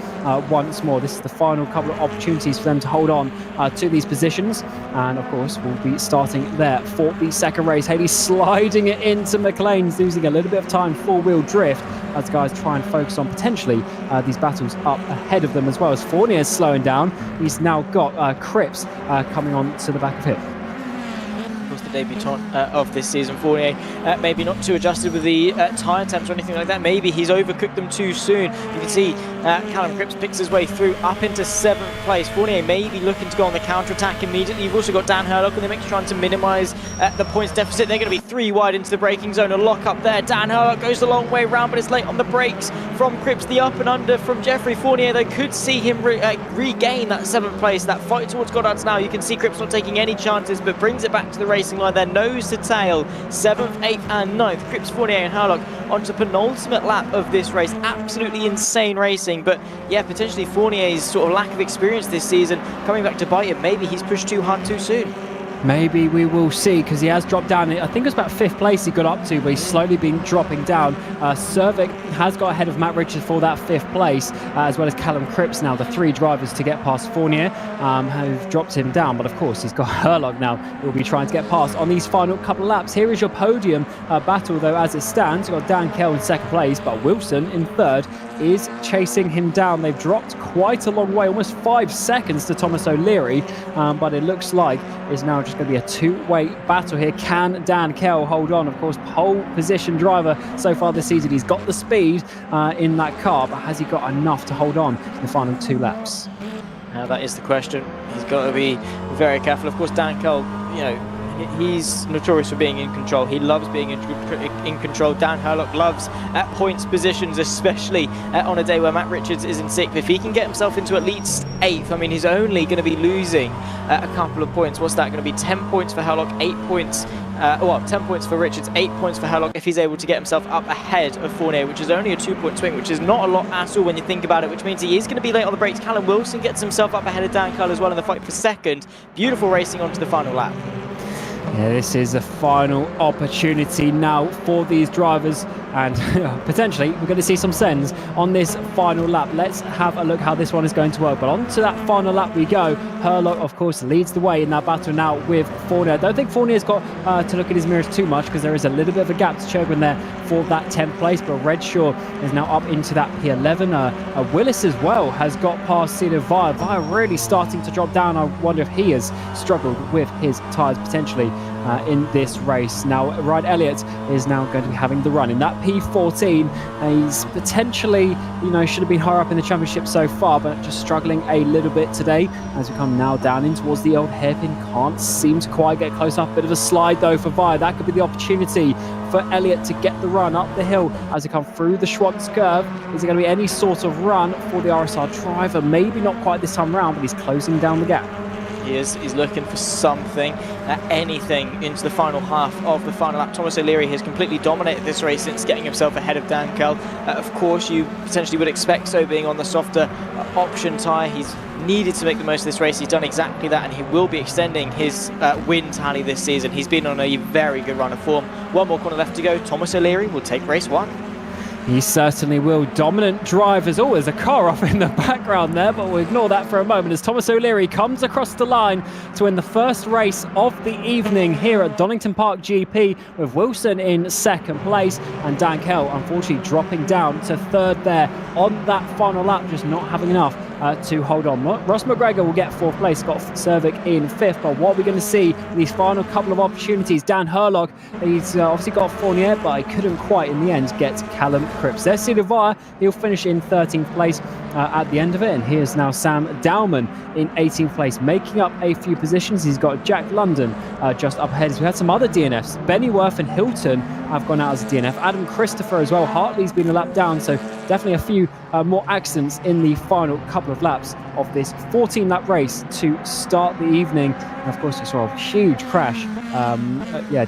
once more. This is the final couple of opportunities for them to hold on to these positions, and of course we'll be starting there for the second race. Haley sliding it into McLean's, losing a little bit of time, 4-wheel drift, as guys try and focus on potentially these battles up ahead of them, as well as Fournier's slowing down. He's now got Cripps coming on to the back of him. Of course, the debutant of this season. Fournier maybe not too adjusted with the tyre temps or anything like that. Maybe he's overcooked them too soon. You can see Callum Cripps picks his way through up into 7th place. Fournier maybe looking to go on the counter-attack immediately. You've also got Dan Hurlock in the mix trying to minimise the points deficit. They're going to be 3 wide into the braking zone. A lock up there. Dan Hurlock goes the long way round, but it's late on the brakes from Cripps. The up and under from Jeffrey Fournier. They could see him regain that 7th place. That fight towards Goddard's now. You can see Cripps not taking any chances, but brings it back to the racing line there, nose to tail, 7th, 8th and 9th. Cripps, Fournier and Hurlock onto the penultimate lap of this race. Absolutely insane racing, but yeah, potentially Fournier's sort of lack of experience this season coming back to bite him. Maybe he's pushed too hard too soon. Maybe we will see, because he has dropped down. I think it was about 5th place he got up to, but he's slowly been dropping down. Cervic has got ahead of Matt Richards for that 5th place, as well as Callum Cripps now, the 3 drivers to get past Fournier, who've dropped him down. But of course, he's got Hurlock now, who will be trying to get past on these final couple of laps. Here is your podium battle, though, as it stands. You've got Dan Kell in 2nd place, but Wilson in 3rd is chasing him down. They've dropped quite a long way, almost 5 seconds to Thomas O'Leary, but it looks like it's now just going to be a 2-way battle here. Can Dan Kell hold on? Of course, pole position driver so far this season. He's got the speed in that car, but has he got enough to hold on in the final 2 laps? That is the question. He's got to be very careful. Of course, Dan Kell, he's notorious for being in control. He loves being in control. Dan Hurlock loves at points positions, especially on a day where Matt Richards is in 6th. If he can get himself into at least 8th, I mean, he's only going to be losing a couple of points. What's that going to be? 10 points for Hurlock, 8 points. 10 points for Richards, 8 points for Hurlock if he's able to get himself up ahead of Fournier, which is only a 2-point swing, which is not a lot at all when you think about it, which means he is going to be late on the brakes. Callum Wilson gets himself up ahead of Dan Kell as well in the fight for 2nd. Beautiful racing onto the final lap. Yeah, this is a final opportunity now for these drivers, and potentially we're going to see some sends on this final lap. Let's have a look how this one is going to work. But on to that final lap we go. Hurlock, of course, leads the way in that battle now with Fournier. I don't think Fournier's got to look at his mirrors too much, because there is a little bit of a gap to Churgwin there for that 10th place. But Redshaw is now up into that P11. Willis as well has got past Cedar Vire. Vire really starting to drop down. I wonder if he has struggled with his tyres potentially in this race. Now, Ryan Elliott is now going to be having the run in that P14. He's potentially, should have been higher up in the championship so far, but just struggling a little bit today as we come now down in towards the old hairpin. Can't seem to quite get close up. Bit of a slide though for Vire. That could be the opportunity for Elliott to get the run up the hill as we come through the Schwartz curve. Is there going to be any sort of run for the RSR driver? Maybe not quite this time round, but he's closing down the gap. He's looking for something, anything into the final half of the final lap. Thomas O'Leary has completely dominated this race since getting himself ahead of Dan Kell. Of course, you potentially would expect so, being on the softer option tyre. He's needed to make the most of this race. He's done exactly that, and he will be extending his win tally this season. He's been on a very good run of form. One more corner left to go. Thomas O'Leary will take race 1. He certainly will. Dominant drivers. Oh, there's a car off in the background there, but we'll ignore that for a moment as Thomas O'Leary comes across the line to win the first race of the evening here at Donington Park GP, with Wilson in 2nd place and Dan Kell unfortunately dropping down to 3rd there on that final lap, just not having enough to hold on. Ross McGregor will get 4th place, got Cervic in 5th, but what we're going to see in these final couple of opportunities, Dan Hurlock, he's obviously got Fournier, but he couldn't quite in the end get Callum Cripps. There's Cedar Vire, he'll finish in 13th place at the end of it, and here's now Sam Dowman in 18th place, making up a few positions. He's got Jack London just up ahead. We had some other DNFs. Bennyworth and Hilton have gone out as a DNF. Adam Christopher as well. Hartley's been a lap down, so definitely a few more accidents in the final couple of laps of this 14-lap race to start the evening. And of course, we saw a huge crash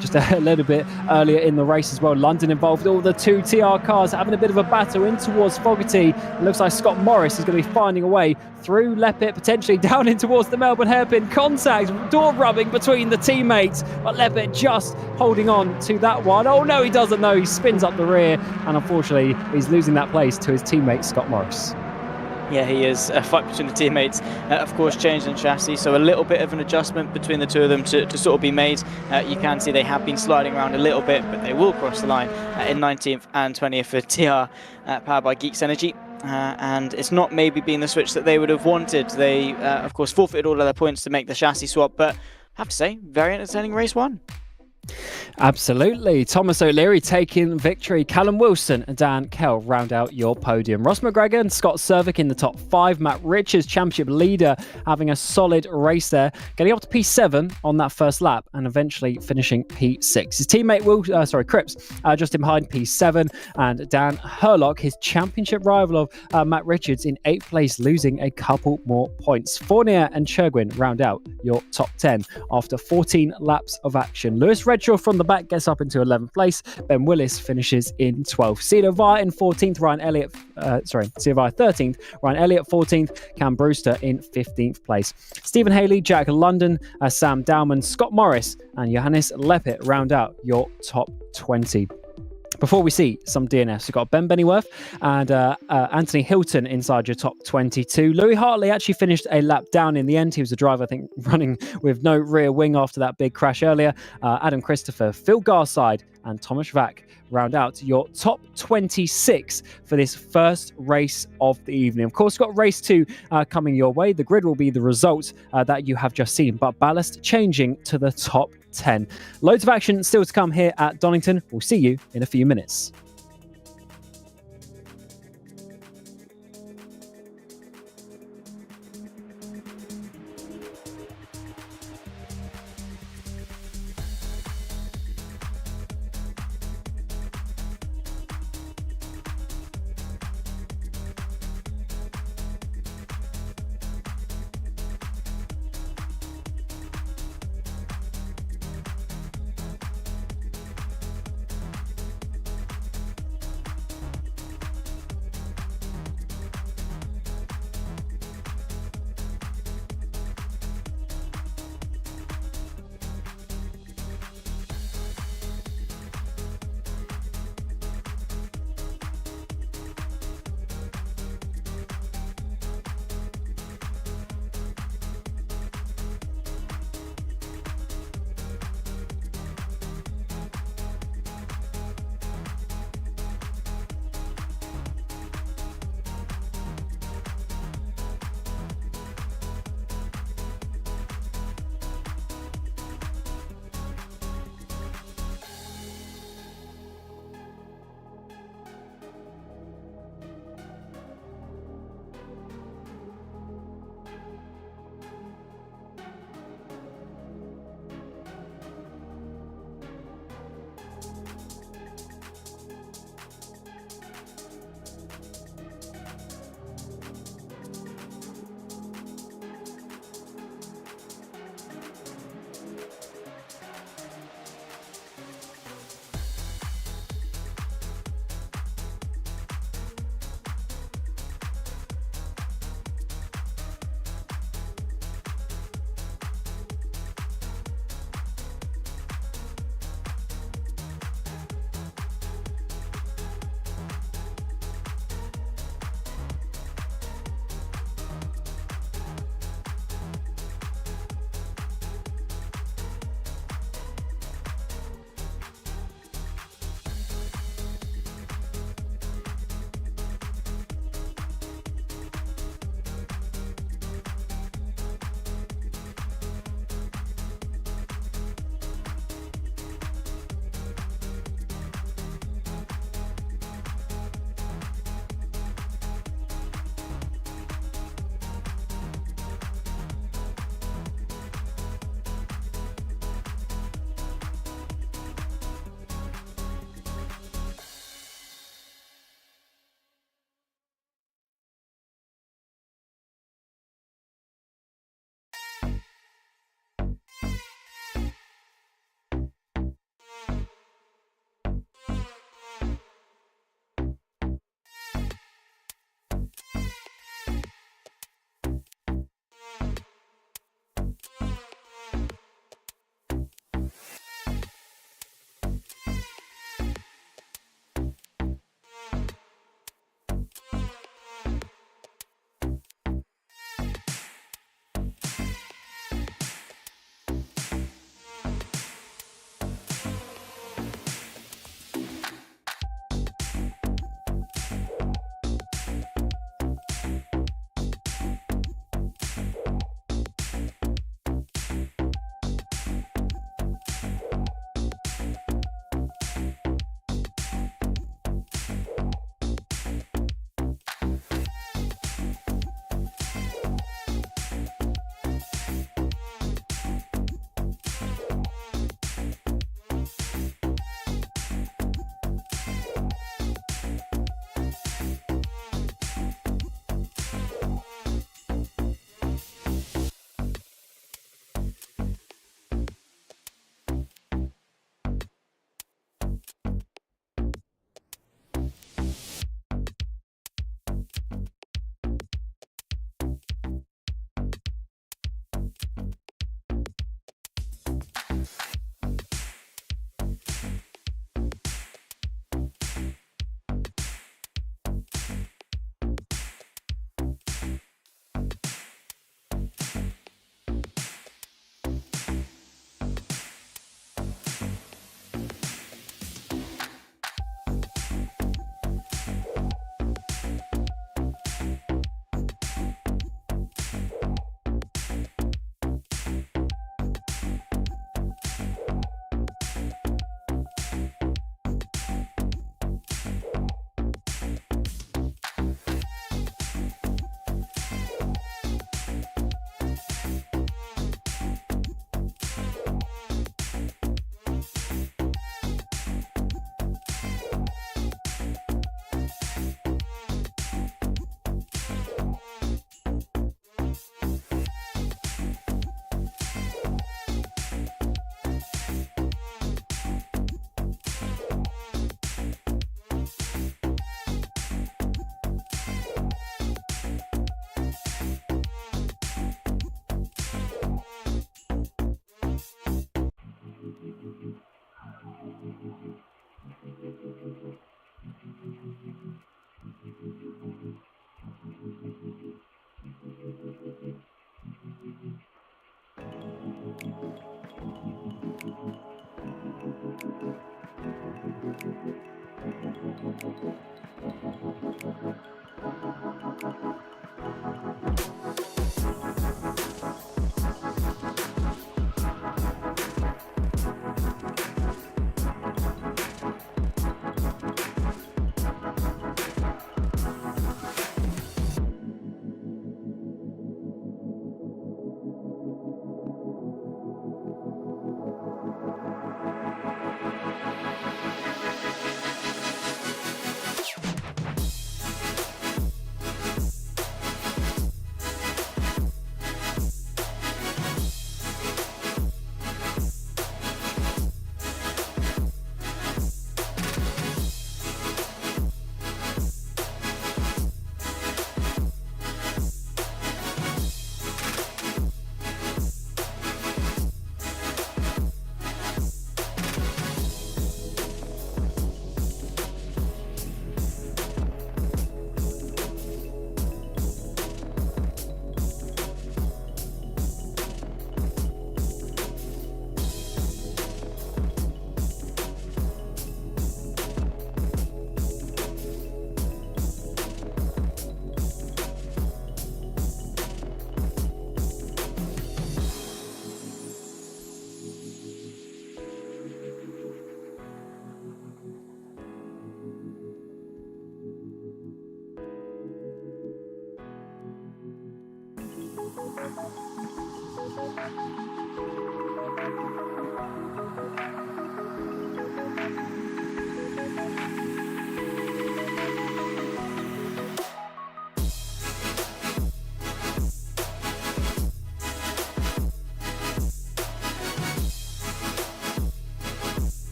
just a little bit earlier in the race as well. London involved, all the 2 TR cars having a bit of a battle in towards Fogarty. It looks like Scott Morris is going to be finding a way through Leppit, potentially down in towards the Melbourne hairpin. Contact, door rubbing between the teammates, but Leppit just holding on to that one. Oh no, he doesn't know. He spins up the rear, and unfortunately he's losing that place to his teammate Scott Morris. Yeah, he is. A fight between the teammates, of course, changed in chassis, so a little bit of an adjustment between the two of them to sort of be made. You can see they have been sliding around a little bit, but they will cross the line in 19th and 20th for TR, powered by Geeks Energy. And it's not maybe been the switch that they would have wanted. They, of course, forfeited all of their points to make the chassis swap, but I have to say, very entertaining race 1. Absolutely. Thomas O'Leary taking victory. Callum Wilson and Dan Kell round out your podium. Ross McGregor and Scott Cervic in the top 5. Matt Richards, championship leader, having a solid race there, getting up to P7 on that first lap and eventually finishing P6. His teammate Cripps just in behind P7, and Dan Herlock, his championship rival of Matt Richards, in 8th place, losing a couple more points. Fournier and Cherguin round out your top 10 after 14 laps of action. Lewis Redshaw from the back gets up into 11th place. Ben Willis finishes in 12th. Cedar Vire in 14th. Cedar Vire 13th. Ryan Elliott 14th. Cam Brewster in 15th place. Stephen Haley, Jack London, Sam Dowman, Scott Morris, and Johannes Leppit round out your top 20. Before we see some DNFs, we've got Ben Bennyworth and Anthony Hilton inside your top 22. Louis Hartley actually finished a lap down in the end. He was the driver, I think, running with no rear wing after that big crash earlier. Adam Christopher, Phil Garside, and Thomas Vack round out your top 26 for this first race of the evening. Of course, got race 2 coming your way. The grid will be the result that you have just seen, but ballast changing to the top 10. Loads of action still to come here at Donington. We'll see you in a few minutes.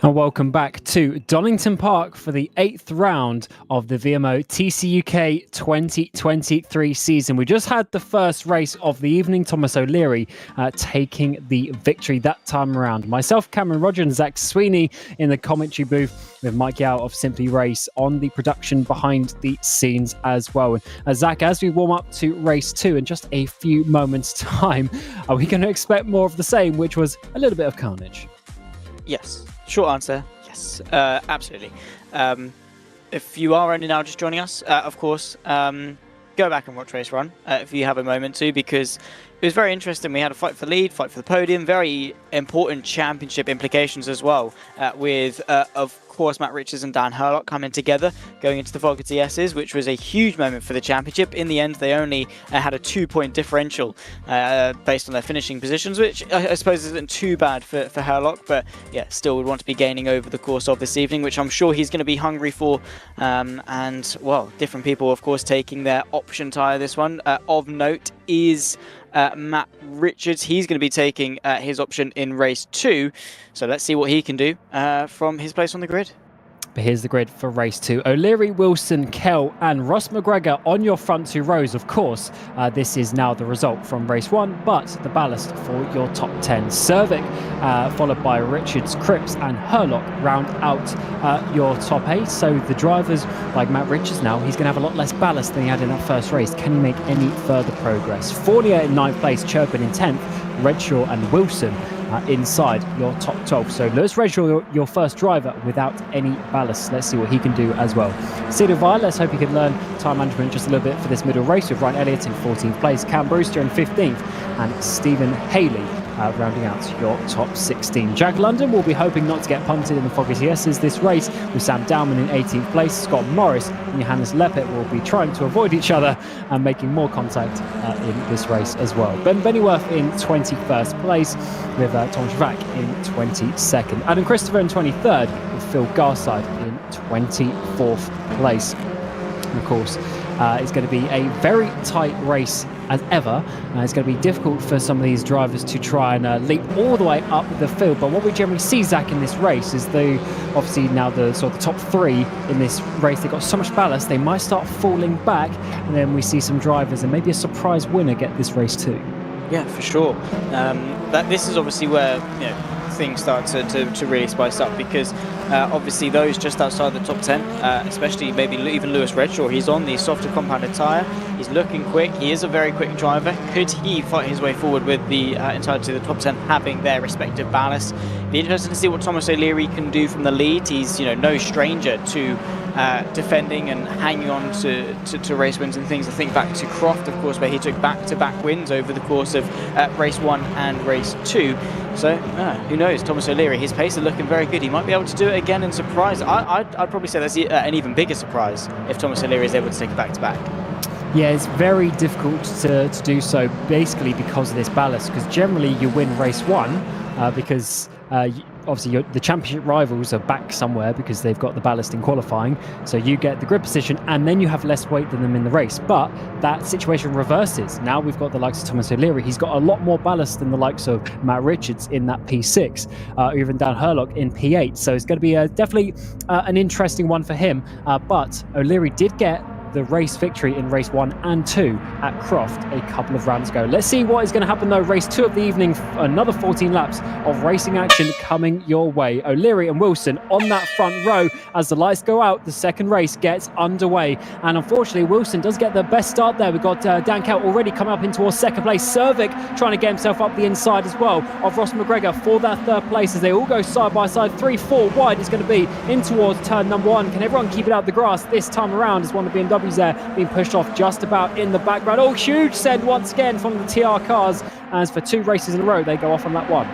And welcome back to Donington Park for the 8th round of the VMO TCUK 2023 season. We just had the first race of the evening, Thomas O'Leary taking the victory that time around. Myself, Cameron Roger, and Zach Sweeney in the commentary booth with Mike Yao of Simply Race on the production behind the scenes as well. And Zach, as we warm up to race 2 in just a few moments' time, are we going to expect more of the same, which was a little bit of carnage? Yes. Short answer, yes, absolutely. If you are only now just joining us, of course, go back and watch race 1 if you have a moment to, because it was very interesting. We had a fight for the lead, fight for the podium, very important championship implications as well, with, of course, Matt Richards and Dan Hurlock coming together going into the Fogarty S's, which was a huge moment for the championship. In the end, they only had a 2-point differential based on their finishing positions, which I suppose isn't too bad for Hurlock, but yeah, still would want to be gaining over the course of this evening, which I'm sure he's going to be hungry for. And, well, different people, of course, taking their option tyre this one. Of note is Matt Richards. He's going to be taking his option in race 2, so let's see what he can do from his place on the grid. But here's the grid for race 2. O'Leary, Wilson, Kell and Ross McGregor on your front 2 rows. Of course, this is now the result from race 1, but the ballast for your top 10. Cervic, followed by Richards, Cripps and Hurlock round out your top 8. So the drivers like Matt Richards now, he's going to have a lot less ballast than he had in that first race. Can he make any further progress? Fournier in 9th place, Churban in 10th, Redshaw and Wilson inside your top 12. So Lewis Redshaw, your first driver without any ballast. Let's see what he can do as well. Cedar Vile, let's hope he can learn time management just a little bit for this middle race, with Ryan Elliott in 14th place, Cam Brewster in 15th and Stephen Haley rounding out your top 16. Jack London will be hoping not to get punted in the Fogarty S's this race, with Sam Dowman in 18th place. Scott Morris and Johannes Leppert will be trying to avoid each other and making more contact in this race as well. Ben Bennyworth in 21st place, with Tom Schvack in 22nd. Adam Christopher in 23rd, with Phil Garside in 24th place. And of course, It's going to be a very tight race as ever. It's going to be difficult for some of these drivers to try and leap all the way up the field. But what we generally see, Zach, in this race is obviously now the top three in this race, they've got so much ballast, they might start falling back, and then we see some drivers and maybe a surprise winner get this race too. Yeah, for sure. This is obviously where things start to really spice up, because obviously those just outside the top 10, especially maybe even Lewis Redshaw, he's on the softer compounded tyre, he's looking quick, he is a very quick driver. Could he fight his way forward with the entirety of the top 10 having their respective ballast? Be interesting to see what Thomas O'Leary can do from the lead. He's no stranger to defending and hanging on to race wins and things. I think back to Croft, of course, where he took back-to-back wins over the course of race 1 and race 2. So who knows? Thomas O'Leary, his pace is looking very good. He might be able to do it again and surprise. I'd probably say that's an even bigger surprise if Thomas O'Leary is able to take it back-to-back. Yeah, it's very difficult to do so, basically because of this ballast, because generally you win race 1 because obviously the championship rivals are back somewhere because they've got the ballast in qualifying, so you get the grid position and then you have less weight than them in the race. But that situation reverses. Now we've got the likes of Thomas O'Leary. He's got a lot more ballast than the likes of Matt Richards in that P6, or even Dan Herlock in P8, so it's going to be definitely an interesting one for him. But O'Leary did get the race victory in race 1 and 2 at Croft a couple of rounds ago. Let's see what is going to happen though. Race 2 of the evening, another 14 laps of racing action coming your way. O'Leary and Wilson on that front row. As the lights go out, the second race gets underway, and unfortunately Wilson does get the best start there. We've got Dan Kell already coming up in towards second place. Cervic trying to get himself up the inside as well of Ross McGregor for that third place as they all go side by side. 3-4 wide is going to be in towards turn number 1. Can everyone keep it out the grass this time around, as one of the BMWs there being pushed off just about in the background. Oh, huge send once again from the TR cars, as for 2 races in a row they go off on lap 1.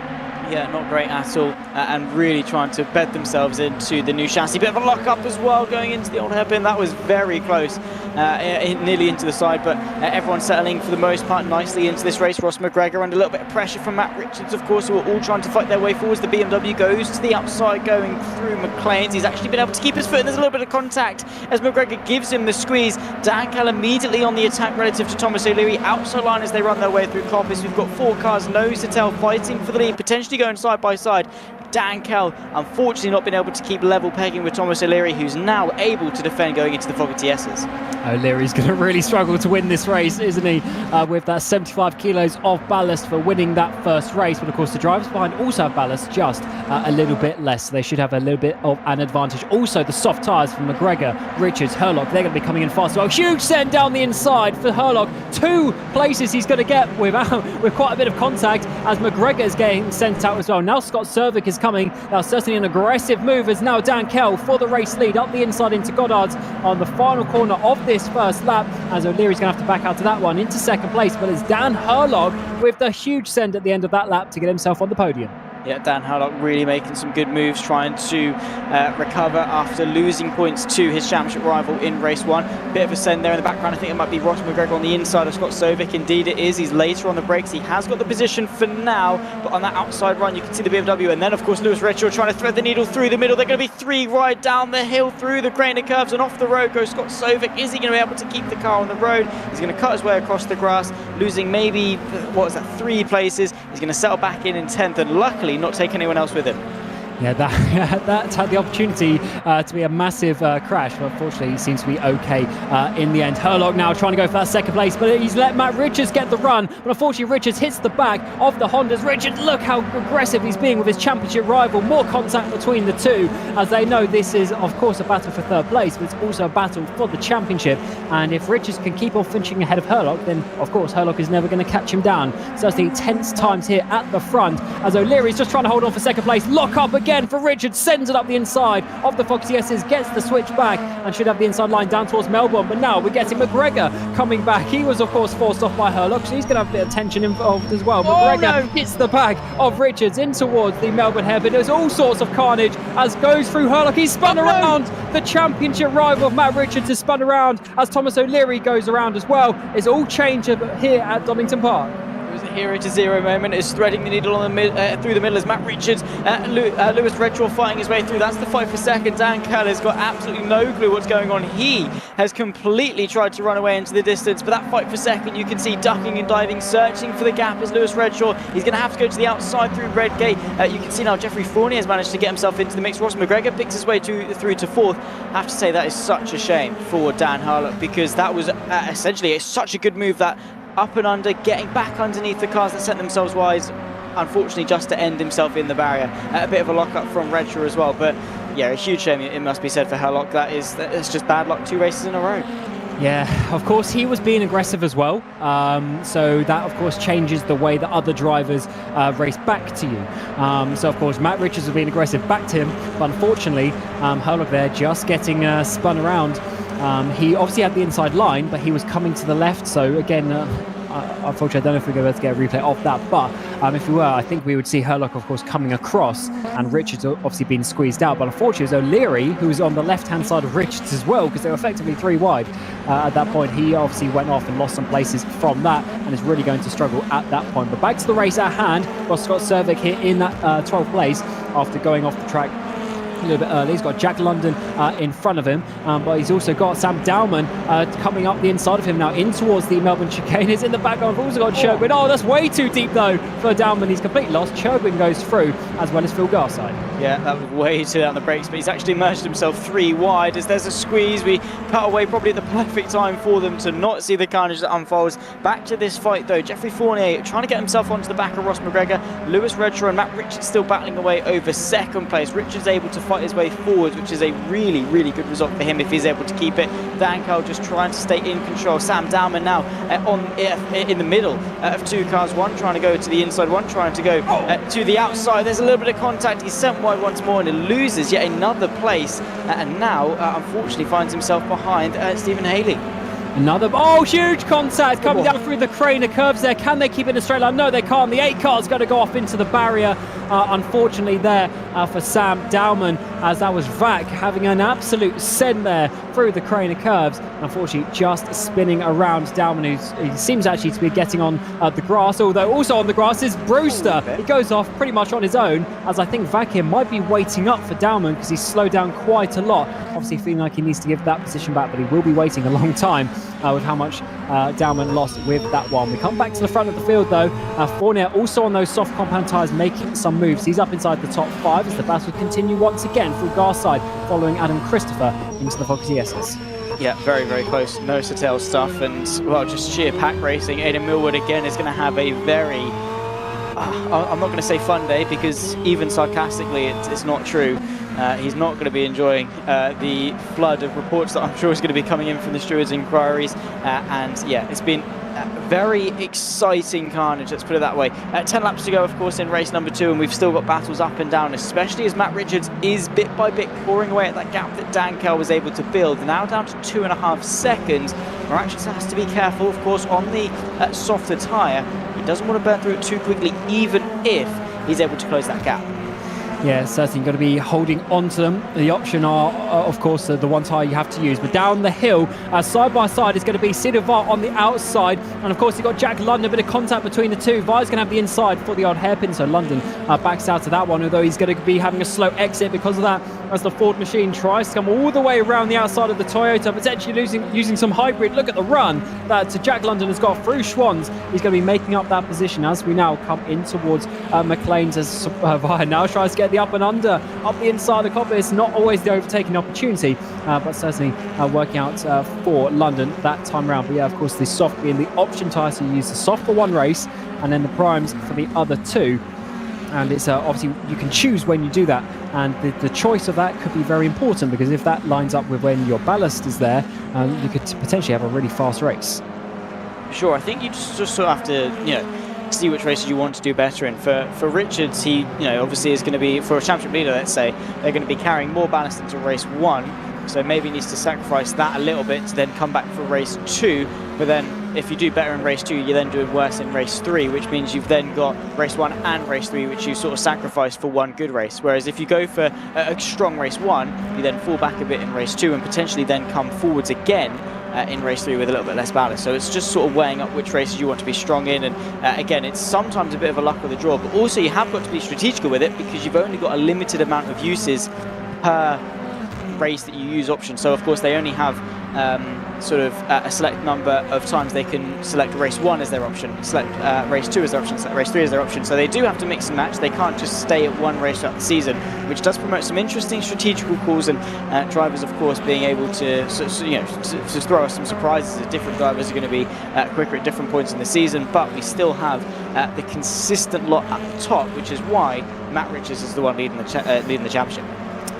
Yeah, not great at all, and really trying to bed themselves into the new chassis. Bit of a lock-up as well going into the old hairpin. That was very close, nearly into the side, but everyone settling for the most part nicely into this race. Ross McGregor under a little bit of pressure from Matt Richards, of course, who are all trying to fight their way forwards. The BMW goes to the outside going through McLean's. He's actually been able to keep his foot, and there's a little bit of contact as McGregor gives him the squeeze. Dan Kell immediately on the attack relative to Thomas O'Leary. Outside line as they run their way through Coppice. We've got 4 cars nose to tail fighting for the lead, potentially going side by side. Dan Kell unfortunately not been able to keep level pegging with Thomas O'Leary, who's now able to defend going into the fog of TS's. O'Leary's going to really struggle to win this race, isn't he? With that 75 kilos of ballast for winning that first race. But of course the drivers behind also have ballast, just a little bit less. So they should have a little bit of an advantage. Also the soft tyres from McGregor, Richards, Herlock, they're going to be coming in fast. Well, huge send down the inside for Herlock. 2 places he's going to get with quite a bit of contact, as McGregor is getting sent out as well. Now Scott Cervic is coming. Now certainly an aggressive move as now Dan Kell for the race lead up the inside into Goddard's on the final corner of this first lap, as O'Leary's going to have to back out to that one into second place. But it's Dan Herlock with the huge send at the end of that lap to get himself on the podium. Yeah, Dan Herlock really making some good moves, trying to recover after losing points to his championship rival in race 1. Bit of a send there in the background. I think it might be Ross McGregor on the inside of Scott Sovic. Indeed it is. He's later on the brakes. He has got the position for now, but on that outside run you can see the BMW, and then of course Lewis Redshaw trying to thread the needle through the middle. They're going to be 3 wide down the hill through the grain of curves, and off the road goes Scott Sovic. Is he going to be able to keep the car on the road? He's going to cut his way across the grass, losing maybe, 3 places. He's going to settle back in 10th, and luckily not take anyone else with him. Yeah, that had the opportunity to be a massive crash, but unfortunately he seems to be okay in the end. Herlock now trying to go for that second place, but he's let Matt Richards get the run, but unfortunately Richards hits the back of the Hondas. Richards, look how aggressive he's being with his championship rival. More contact between the two, as they know this is of course a battle for third place, but it's also a battle for the championship, and if Richards can keep on finishing ahead of Herlock, then of course Herlock is never going to catch him down. So it's the tense times here at the front, as O'Leary's just trying to hold on for second place. Lock up again for Richards, sends it up the inside of the Foxy S's, gets the switch back and should have the inside line down towards Melbourne. But now we're getting McGregor coming back. He was of course forced off by Herlock, so he's going to have a bit of tension involved as well. McGregor hits the back of Richards in towards the Melbourne hairpin. There's all sorts of carnage as goes through Herlock. He's spun around. The championship rival of Matt Richards is spun around as Thomas O'Leary goes around as well. It's all change here at Donington Park. It was a hero to zero moment is threading the needle on the through the middle as Matt Richards, Lewis Redshaw fighting his way through. That's the fight for second. Dan Keller has got absolutely no clue what's going on. He has completely tried to run away into the distance, but that fight for second, you can see ducking and diving, searching for the gap as Lewis Redshaw. He's going to have to go to the outside through Redgate. You can see now Jeffrey Fournier has managed to get himself into the mix. Ross McGregor picks his way through to fourth. I have to say that is such a shame for Dan Harlock, because that was essentially such a good move, that up and under, getting back underneath the cars that set themselves wide, unfortunately just to end himself in the barrier. A bit of a lock-up from Redshaw as well, but yeah, a huge shame, it must be said, for Harlock. That's just bad luck, 2 races in a row. Yeah, of course, he was being aggressive as well. So that, of course, changes the way that other drivers race back to you. So, of course, Matt Richards was being aggressive back to him, but unfortunately, Herlock there just getting spun around. He obviously had the inside line, but he was coming to the left. So, again, unfortunately, I don't know if we're going to be able to get a replay of that, but if we were, I think we would see Herlock, of course, coming across, and Richards obviously being squeezed out. But unfortunately, it was O'Leary who was on the left-hand side of Richards as well, because they were effectively 3 wide at that point. He obviously went off and lost some places from that, and is really going to struggle at that point. But back to the race at hand. Got Scott Cervic here in that 12th place after going off the track a little bit early. He's got Jack London in front of him, but he's also got Sam Dowman coming up the inside of him now in towards the Melbourne chicane. He's in the background. We've also got Churgwin. Oh, that's way too deep though for Dowman. He's completely lost. Churgwin goes through, as well as Phil Garside. Yeah, that was way too down the brakes, but he's actually merged himself 3 wide as there's a squeeze. We cut away probably at the perfect time for them to not see the carnage that unfolds. Back to this fight though, Jeffrey Fournier trying to get himself onto the back of Ross McGregor. Lewis Redshaw and Matt Richards still battling away over second place. Richards able to fight his way forward, which is a really, really good result for him if he's able to keep it. Dan Cole just trying to stay in control. Sam Dowman now in the middle of 2 cars, one trying to go to the inside, one trying to go to the outside. There's a little bit of contact. He's sent wide once more and he loses yet another place, and now unfortunately finds himself behind Stephen Haley. Another, huge contact coming down through the crane of curves there. Can they keep it in a straight line? No, they can't. The 8 car's going to go off into the barrier, unfortunately there for Sam Dowman, as that was Vac having an absolute send there through the crane of curves. Unfortunately, just spinning around Dowman, he seems actually to be getting on the grass, although also on the grass is Brewster. He goes off pretty much on his own, as I think Vac here might be waiting up for Dowman, because he's slowed down quite a lot. Obviously feeling like he needs to give that position back, but he will be waiting a long time with how much Dowman lost with that one. We come back to the front of the field though. Fournier also on those soft compound tyres making some moves. He's up inside the top 5 as the battle continue once again through Garside, following Adam Christopher into the Fox ESS. Yeah, very, very close nose to tail stuff, and well, just sheer pack racing. Aidan Millwood again is going to have a very I'm not going to say fun day, because even sarcastically it's not true. He's not going to be enjoying the flood of reports that I'm sure is going to be coming in from the stewards' inquiries, and yeah, it's been very exciting carnage, let's put it that way. 10 laps to go, of course, in race number 2, and we've still got battles up and down, especially as Matt Richards is bit by bit clawing away at that gap that Dan Kell was able to build. Now down to 2.5 seconds. Richards has to be careful, of course, on the softer tyre. He doesn't want to burn through it too quickly, even if he's able to close that gap. Yeah, certainly got to be holding on to them. The option are, of course, the one tyre you have to use. But down the hill, side by side, is going to be Sidovar on the outside. And of course, you've got Jack London, a bit of contact between the two. Var's going to have the inside for the odd hairpin. So London backs out to that one, although he's going to be having a slow exit because of that, as the Ford machine tries to come all the way around the outside of the Toyota, potentially using some hybrid. Look at the run that Jack London has got through Schwann's. He's going to be making up that position as we now come in towards McLean's, as Var now tries to get the up and under up the inside of the coppice. Not always the overtaking opportunity, but certainly working out for London that time around. But yeah, of course, the soft being the option tyre, so you use the soft for one race and then the primes for the other 2. And it's obviously you can choose when you do that, and the choice of that could be very important, because if that lines up with when your ballast is there, you could potentially have a really fast race. Sure, I think you just sort of have to, see which races you want to do better in. For Richards, he, obviously is going to be, for a championship leader, let's say, they're going to be carrying more ballast into race 1, so maybe he needs to sacrifice that a little bit to then come back for race 2, but then if you do better in race 2, you're then doing worse in race 3, which means you've then got race 1 and race 3, which you sort of sacrifice for one good race. Whereas if you go for a strong race 1, you then fall back a bit in race 2 and potentially then come forwards again in race 3 with a little bit less ballast. So it's just sort of weighing up which races you want to be strong in, and again, it's sometimes a bit of a luck of the draw, but also you have got to be strategical with it because you've only got a limited amount of uses per race that you use options. So of course they only have sort of a select number of times they can select race 1 as their option, select race 2 as their option, select race 3 as their option. So they do have to mix and match. They can't just stay at one race throughout the season, which does promote some interesting strategical calls, and drivers of course being able to to throw us some surprises as different drivers are going to be quicker at different points in the season. But we still have the consistent lot at the top, which is why Matt Richards is the one leading the championship.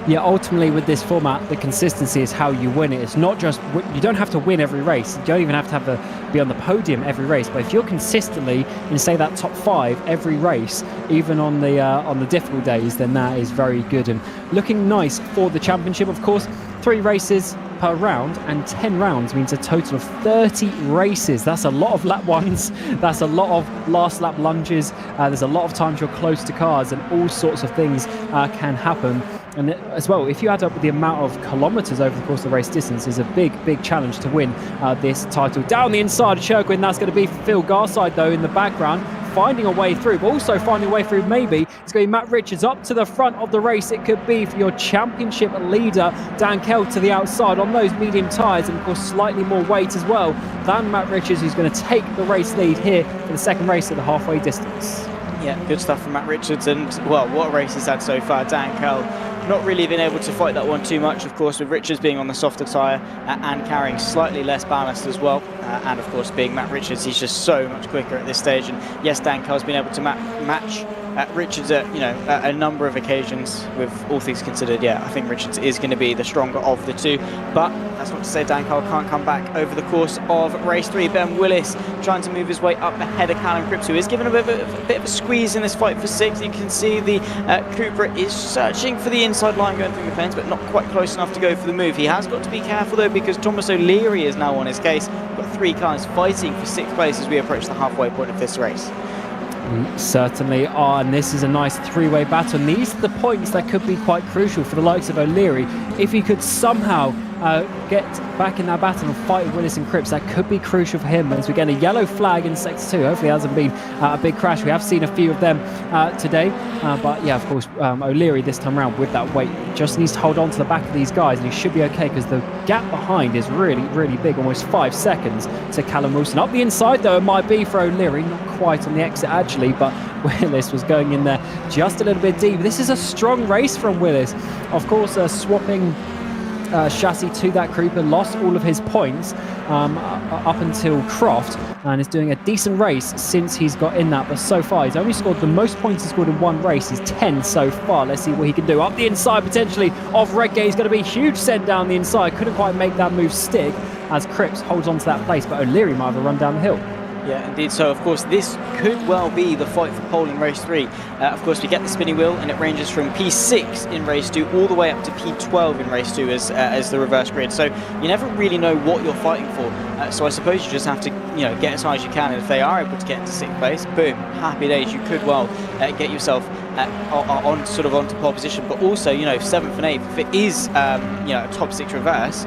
Yeah, ultimately with this format, the consistency is how you win it. It's not just, you don't have to win every race. You don't even have to be on the podium every race. But if you're consistently in, say, that top 5 every race, even on the difficult days, then that is very good and looking nice for the championship. Of course, 3 races per round, and 10 rounds means a total of 30 races. That's a lot of lap ones. That's a lot of last lap lunges. There's a lot of times you're close to cars, and all sorts of things can happen. And as well, if you add up the amount of kilometres over the course of the race distance, is a big challenge to win this title. Down the inside of Churquin, that's going to be Phil Garside though in the background, finding a way through, but also finding a way through maybe. It's going to be Matt Richards up to the front of the race. It could be for your championship leader, Dan Kell, to the outside on those medium tyres, and of course slightly more weight as well than Matt Richards, who's going to take the race lead here for the second race at the halfway distance. Yeah, good stuff from Matt Richards, and well, what a race he's had so far. Dan Kell not really been able to fight that one too much, of course, with Richards being on the softer tyre and carrying slightly less ballast as well. And of course, being Matt Richards, he's just so much quicker at this stage. And yes, Dan Kell's been able to match Richards at a number of occasions. With all things considered, yeah, I think Richards is going to be the stronger of the two. But that's not to say Dan Kell can't come back over the course of race 3. Ben Willis trying to move his way up ahead of Callum Cripps, who is given a bit of a squeeze in this fight for 6. You can see the Cooper is searching for the inside line going through the fence, but not quite close enough to go for the move. He has got to be careful though, because Thomas O'Leary is now on his case. We've got 3 cars fighting for 6th place as we approach the halfway point of this race. We certainly are, and this is a nice 3-way battle. And these are the points that could be quite crucial for the likes of O'Leary. If he could somehow get back in that battle and fight Willis and Cripps, that could be crucial for him as we get a yellow flag in sector 2. Hopefully it hasn't been a big crash. We have seen a few of them today, but yeah, of course, O'Leary this time around with that weight just needs to hold on to the back of these guys, and he should be okay because the gap behind is really big, almost 5 seconds to Callum Wilson. Up the inside though, it might be for O'Leary, not quite on the exit actually, but Willis was going in there just a little bit deep. This is a strong race from Willis. Of course, swapping chassis to that Cooper, lost all of his points up until Croft, and is doing a decent race since he's got in that. But so far he's only scored, the most points he's scored in one race is 10 so far. Let's see what he can do. Up the inside potentially of Redgate is going to be huge send down the inside. Couldn't quite make that move stick as Cripps holds on to that place, but O'Leary might have a run down the hill. Yeah, indeed. So, of course, this could well be the fight for pole in race 3. Of course, we get the spinny wheel, and it ranges from P6 in race 2 all the way up to P12 in race 2 as the reverse grid. So you never really know what you're fighting for. So I suppose you just have to, get as high as you can. And if they are able to get into 6th place, boom, happy days. You could well get yourself onto pole position. But also, 7th and 8th, if it is a top 6 reverse,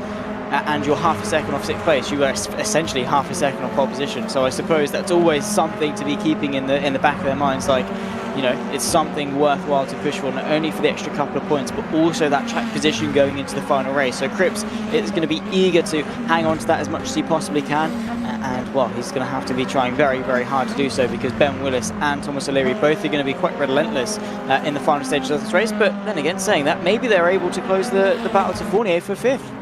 and you're half a second off 6th place, you are essentially half a second off pole position. So I suppose that's always something to be keeping in the back of their minds, like, it's something worthwhile to push for, not only for the extra couple of points, but also that track position going into the final race. So Cripps is going to be eager to hang on to that as much as he possibly can, and well, he's going to have to be trying very hard to do so, because Ben Willis and Thomas O'Leary both are going to be quite relentless in the final stages of this race. But then again, saying that, maybe they're able to close the battle to Fournier for 5th.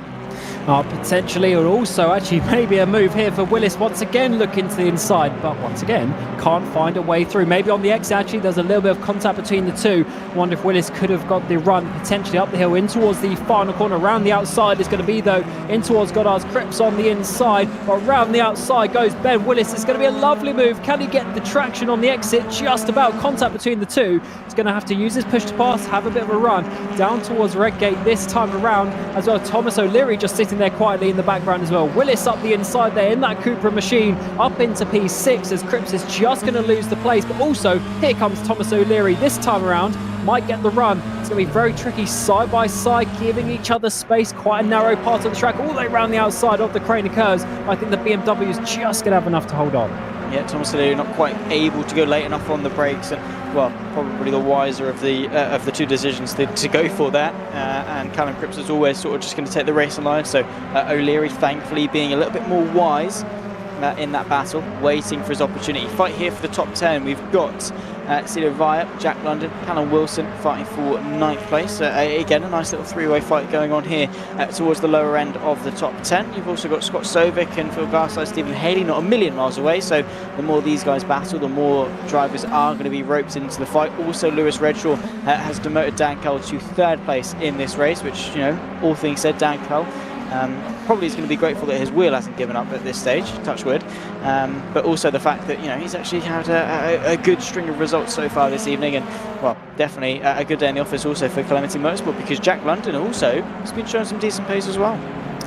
Potentially, or also actually maybe a move here for Willis once again, looking to the inside, but once again can't find a way through. Maybe on the exit actually there's a little bit of contact between the two. Wonder if Willis could have got the run potentially up the hill in towards the final corner. Around the outside is going to be though in towards Goddard's. Cripps on the inside, but around the outside goes Ben Willis. It's going to be a lovely move. Can he get the traction on the exit? Just about contact between the two. He's going to have to use his push to pass, have a bit of a run down towards Redgate this time around as well. Thomas O'Leary just sitting racing there quietly in the background as well. Willis up the inside there in that Cupra machine, up into P6 as Cripps is just going to lose the place. But also, here comes Thomas O'Leary this time around. Might get the run. It's going to be very tricky side by side, giving each other space. Quite a narrow part of the track, all the way around the outside of the Craner curves. I think the BMW is just going to have enough to hold on. Yeah, Thomas O'Leary not quite able to go late enough on the brakes, and well, probably the wiser of the two decisions to go for that. And Callum Cripps is always sort of just going to take the race line. So O'Leary, thankfully, being a little bit more wise in that battle, waiting for his opportunity. Fight here for the top 10. We've got Cedo Via, Jack London, Callum Wilson fighting for 9th place. Again, a nice little three-way fight going on here towards the lower end of the top 10. You've also got Scott Sovic and Phil Garside, Stephen Haley, not a million miles away. So the more these guys battle, the more drivers are going to be roped into the fight. Also, Lewis Redshaw has demoted Dan Cull to 3rd place in this race, which, you know, all things said, Dan Cull probably is going to be grateful that his wheel hasn't given up at this stage, touch wood, but also the fact that, you know, he's actually had a good string of results so far this evening, and well, definitely a good day in the office also for Calamity Motorsport, because Jack London also has been showing some decent pace as well.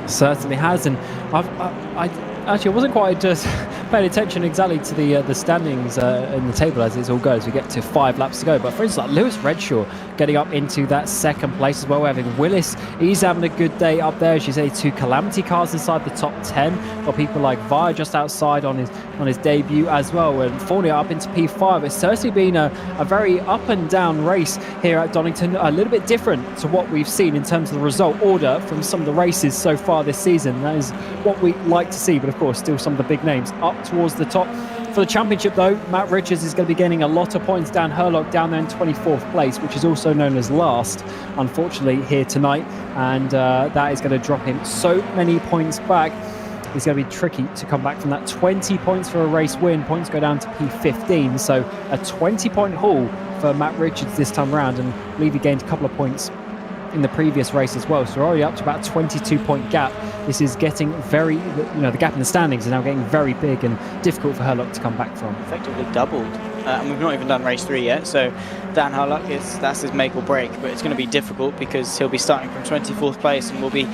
Certainly has, and I actually wasn't quite just paying attention exactly to the standings in the table as it all goes. We get to 5 laps to go, but for instance, like Lewis Redshaw getting up into that 2nd place as well. We're having Willis, he's having a good day up there, as you say. 2 Calamity cars inside the top 10. Got people like Via just outside on his debut as well, and Fournier up into P5. It's certainly been a very up and down race here at Donington, a little bit different to what we've seen in terms of the result order from some of the races so far this season. That is what we like to see, but of course still some of the big names up towards the top. For the championship though, Matt Richards is going to be gaining a lot of points. Dan Herlock down there in 24th place, which is also known as last, unfortunately, here tonight, and that is going to drop him so many points back. It's going to be tricky to come back from that. 20 points for a race win, points go down to P15, so a 20-point haul for Matt Richards this time around, and Levy gained a couple of points in the previous race as well, so we're already up to about a 22-point gap. This is getting very, you know, the gap in the standings is now getting very big and difficult for Herlock to come back from. Effectively doubled, and we've not even done race 3 yet, so Dan Herlock, that's his make or break, but it's going to be difficult because he'll be starting from 24th place and will be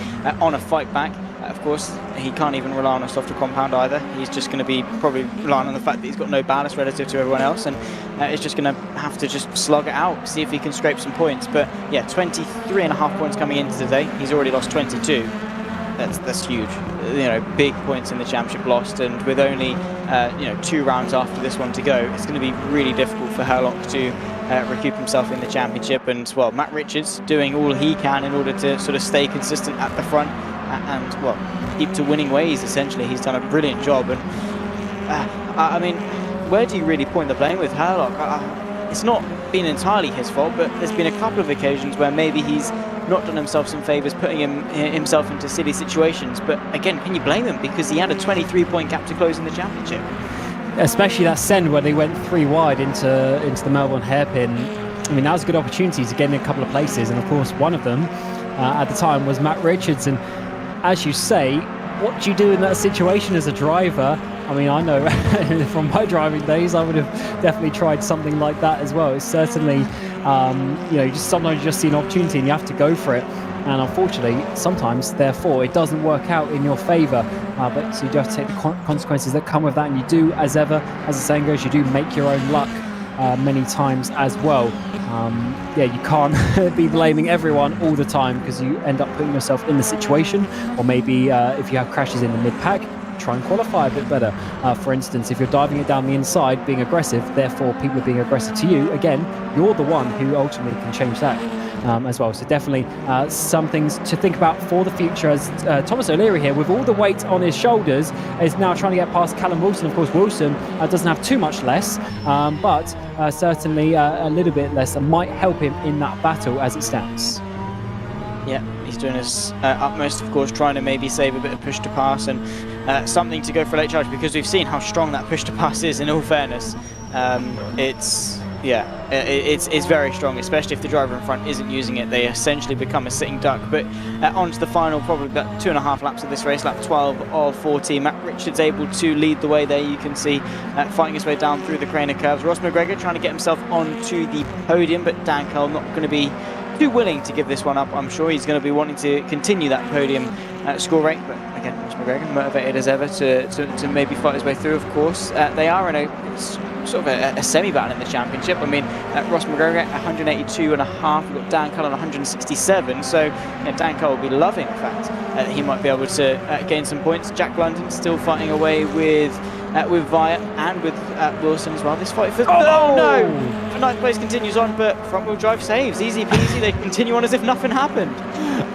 on a fight back. Of course, he can't even rely on a softer compound either. He's just going to be probably relying on the fact that he's got no ballast relative to everyone else, and is just going to have to just slug it out, see if he can scrape some points. But yeah, 23.5 points coming into today. He's already lost 22. That's huge. You know, big points in the championship lost, and with only 2 rounds after this one to go, it's going to be really difficult for Herlock to recoup himself in the championship. And well, Matt Richards doing all he can in order to sort of stay consistent at the front and well, keep to winning ways. Essentially, he's done a brilliant job. And I mean, where do you really point the blame with Herlock? It's not been entirely his fault, but there's been a couple of occasions where maybe he's not done himself some favours, putting himself into silly situations. But again, can you blame him? Because he had a 23-point gap to close in the championship. Especially that send where they went 3 wide into the Melbourne hairpin. I mean, that was a good opportunity to get in a couple of places, and of course one of them at the time was Matt Richards. And as you say, what do you do in that situation as a driver? I mean, I know from my driving days, I would have definitely tried something like that as well. It's certainly, sometimes you just see an opportunity and you have to go for it. And unfortunately, sometimes, therefore, it doesn't work out in your favour. But so you do have to take the consequences that come with that. And you do, as ever, as the saying goes, you do make your own luck many times as well. You can't be blaming everyone all the time, because you end up putting yourself in the situation. Or maybe if you have crashes in the mid-pack, try and qualify a bit better. For instance, if you're diving it down the inside, being aggressive, therefore people are being aggressive to you, again, you're the one who ultimately can change that as well. So definitely some things to think about for the future, as Thomas O'Leary here, with all the weight on his shoulders, is now trying to get past Callum Wilson. Of course, Wilson doesn't have too much less, but certainly a little bit less, and might help him in that battle as it stands. Yeah, he's doing his utmost, of course, trying to maybe save a bit of push to pass and something to go for a late charge, because we've seen how strong that push to pass is, in all fairness. It's very strong, especially if the driver in front isn't using it. They essentially become a sitting duck. But on to the final, probably about 2.5 laps of this race, lap 12 of 14. Matt Richards able to lead the way there, you can see, fighting his way down through the Craner curves. Ross McGregor trying to get himself onto the podium, but Dan Cull not going to be too willing to give this one up. I'm sure he's going to be wanting to continue that podium score rate, but again, Ross McGregor motivated as ever to maybe fight his way through, of course. They are in a sort of a semi-battle in the championship. I mean, Ross McGregor at 182.5, we've got Dan Cullen 167, so Dan Cullen will be loving the fact that he might be able to gain some points. Jack London still fighting away with Via and with Wilson as well. This fight for no! The ninth place continues on, but front wheel drive saves. Easy peasy, they continue on as if nothing happened.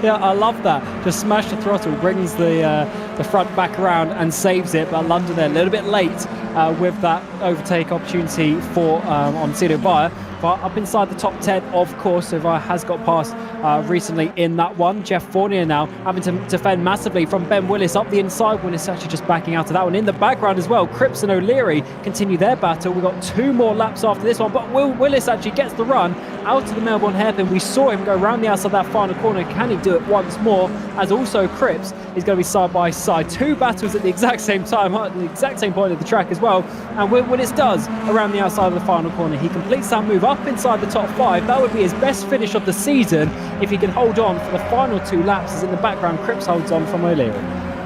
Yeah, I love that. Just smash the throttle, brings the front back around and saves it, but London there a little bit late with that overtake opportunity for on Cedo Via. But up inside the top 10, of course, so Via has got past recently in that one. Jeff Fournier now having to defend massively from Ben Willis up the inside. Willis actually just backing out of that one. In the background as well, Cripps and O'Leary continue their battle. We've got 2 more laps after this one, but Willis actually gets the run out of the Melbourne hairpin. We saw him go around the outside of that final corner. Can he do it once more? As also Cripps is going to be side by side. 2 battles at the exact same time, at the exact same point of the track as well. And Willis does around the outside of the final corner. He completes that move up inside the top 5. That would be his best finish of the season if he can hold on for the final 2 laps. As in the background, Cripps holds on from O'Leary.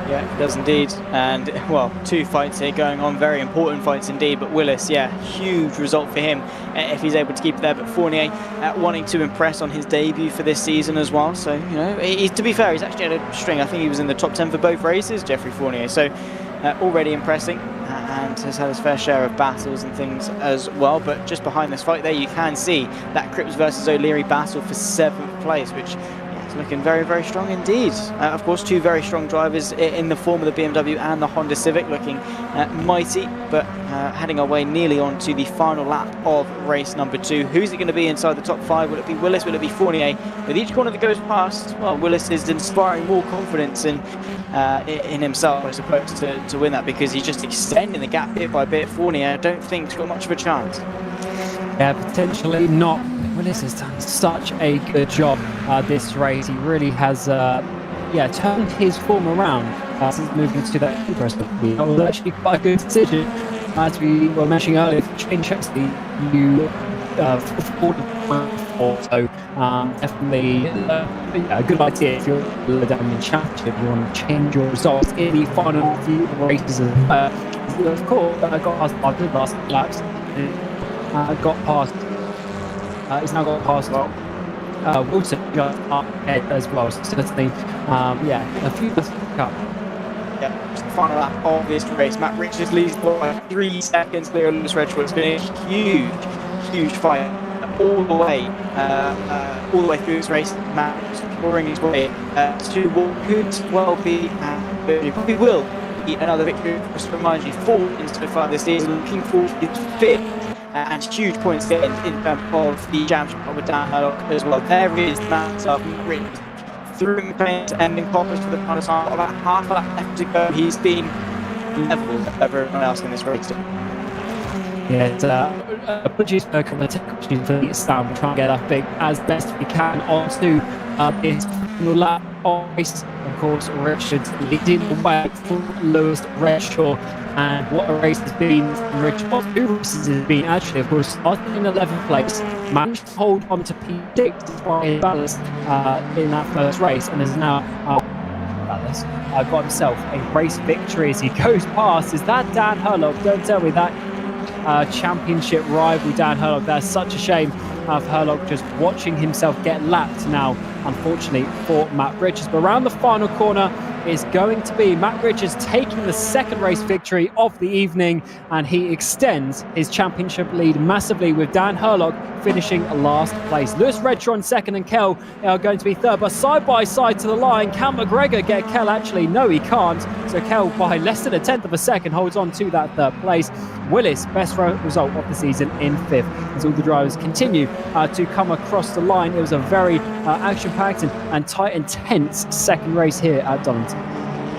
Yeah, he does indeed. And, well, 2 fights here going on, very important fights indeed. But Willis, yeah, huge result for him if he's able to keep it there. But Fournier wanting to impress on his debut for this season as well. So, you know, to be fair, he's actually had a string. I think he was in the top 10 for both races, Jeffrey Fournier. So, already impressing. And has had his fair share of battles and things as well. But just behind this fight there, you can see that Cripps versus O'Leary battle for 7th place, which is looking very, very strong indeed. Of course, 2 very strong drivers in the form of the BMW and the Honda Civic, looking mighty, but heading our way nearly on to the final lap of race number 2. Who's it going to be inside the top 5? Will it be Willis? Will it be Fournier? With each corner that goes past, well, Willis is inspiring more confidence in himself, I suppose, to win that, because he's just extending the gap bit by bit. Fournier, I don't think, has got much of a chance. Yeah, potentially not. Willis has done such a good job this race. He really has turned his form around since moving to that press. That was actually quite a good decision. As we were mentioning earlier, Shane Chexley, you so definitely a good idea if you're down in championship. You want to change your results in the final few races. Of course, got past after the last laps. Got past. He's now got past Wilson just up ahead as well. So certainly, a few laps to pick up. Yeah, it's the final lap of this race. Matt Richards leads by 3 seconds clear of Lewis Redford. It's been a huge fight all the way through this race. Matt scoring his way to what could well be, probably will be another victory. Just to remind you, 4 instead of 5 this season, looking for his 5th. And huge points gained in terms of the championship with Dan Hurlock as well. There is Matt Richards through McLean's ending poppers for the final time. About half a lap left to go. He's been level with everyone else in this race. Yeah, apologies for a couple of technical issues for the stand. We're trying to get up big as best we can onto his final lap of race. Of course, Richards leading the way for Lewis Redshaw. And what a race has been from Richard. What 2 races has been actually, of course, starting in 11th place, managed to hold on to P6 despite his balance in that first race, and is now got himself a race victory as he goes past. Is that Dan Hurlock? Don't tell me that. Championship rival Dan Hurlock. That's such a shame of Hurlock just watching himself get lapped now, unfortunately, for Matt Richards. But around the final corner is going to be Matt Richards taking the 2nd race victory of the evening, and he extends his championship lead massively with Dan Hurlock finishing last place. Lewis Redshaw in 2nd and Kell are going to be 3rd, but side by side to the line. Can McGregor get Kell? Actually, no, he can't. So Kell, by less than 1/10 of a second, holds on to that 3rd place. Willis, best result of the season, in 5th, as all the drivers continue to come across the line. It was a very action-packed and tight, intense 2nd race here at Donington.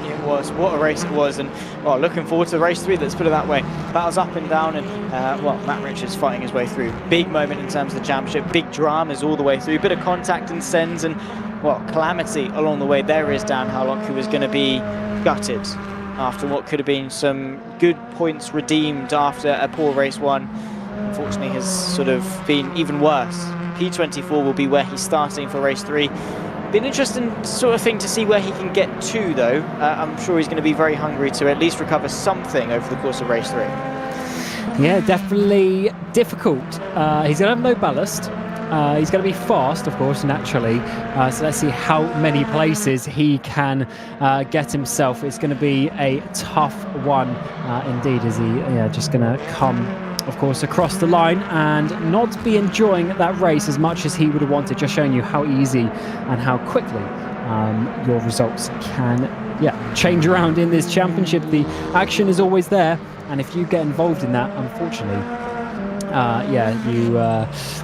It was. What a race it was. And, well, looking forward to race 3, let's put it that way. Battles up and down, and, Matt Richards fighting his way through. Big moment in terms of the championship. Big dramas all the way through. Bit of contact and sends, and, well, calamity along the way. There is Dan Hurlock, who is going to be gutted after what could have been some good points redeemed after a poor race 1. Unfortunately, has sort of been even worse. P24 will be where he's starting for race 3. Be an interesting sort of thing to see where he can get to, though. I'm sure he's going to be very hungry to at least recover something over the course of race 3. Yeah, definitely difficult. He's going to have no ballast. He's going to be fast, of course, naturally. So let's see how many places he can get himself. It's going to be a tough one indeed. Is he just going to come, of course, across the line and not be enjoying that race as much as he would have wanted, just showing you how easy and how quickly your results can change around in this championship. The action is always there, and if you get involved in that, unfortunately, you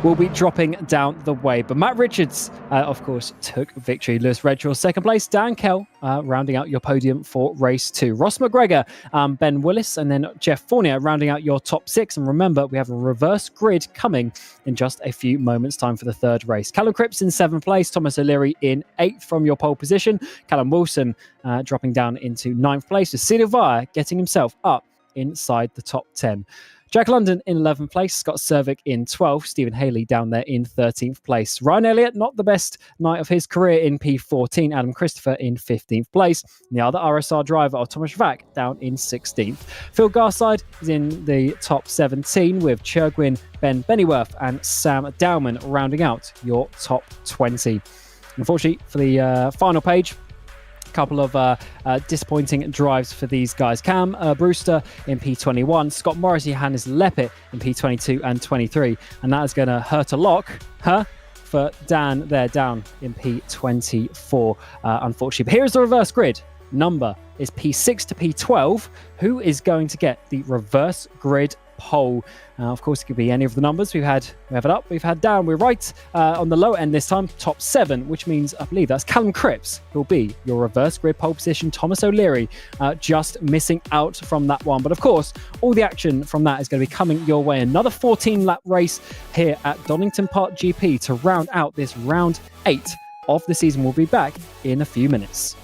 will be dropping down the way. But Matt Richards, of course, took victory. Lewis Redshaw, second place. Dan Kell rounding out your podium for race 2. Ross McGregor, Ben Willis, and then Jeff Fournier rounding out your top 6. And remember, we have a reverse grid coming in just a few moments' time for the third race. Callum Cripps in 7th place. Thomas O'Leary in 8th from your pole position. Callum Wilson dropping down into 9th place. With Cedar Vire getting himself up inside the top 10. Jack London in 11th place, Scott Cervic in 12th, Stephen Haley down there in 13th place. Ryan Elliott, not the best night of his career in P14, Adam Christopher in 15th place. And the other RSR driver, Thomas Vack, down in 16th. Phil Garside is in the top 17 with Churgwin, Ben Bennyworth and Sam Dowman rounding out your top 20. Unfortunately, for the final page, couple of disappointing drives for these guys. Cam Brewster in P21, Scott Morrissey, Hannes Leppit in P22 and 23, and that is going to hurt a lot for Dan there down in P24, unfortunately. But here's the reverse grid. Number is P6 to P12. Who is going to get the reverse grid pole? Of course, it could be any of the numbers. We have it up, we've had down. We're right on the low end this time, top 7, which means I believe that's Callum Cripps who'll be your reverse grid pole position. Thomas O'Leary just missing out from that one. But of course, all the action from that is going to be coming your way. Another 14-lap race here at Donington Park GP to round out this round 8 of the season. We'll be back in a few minutes.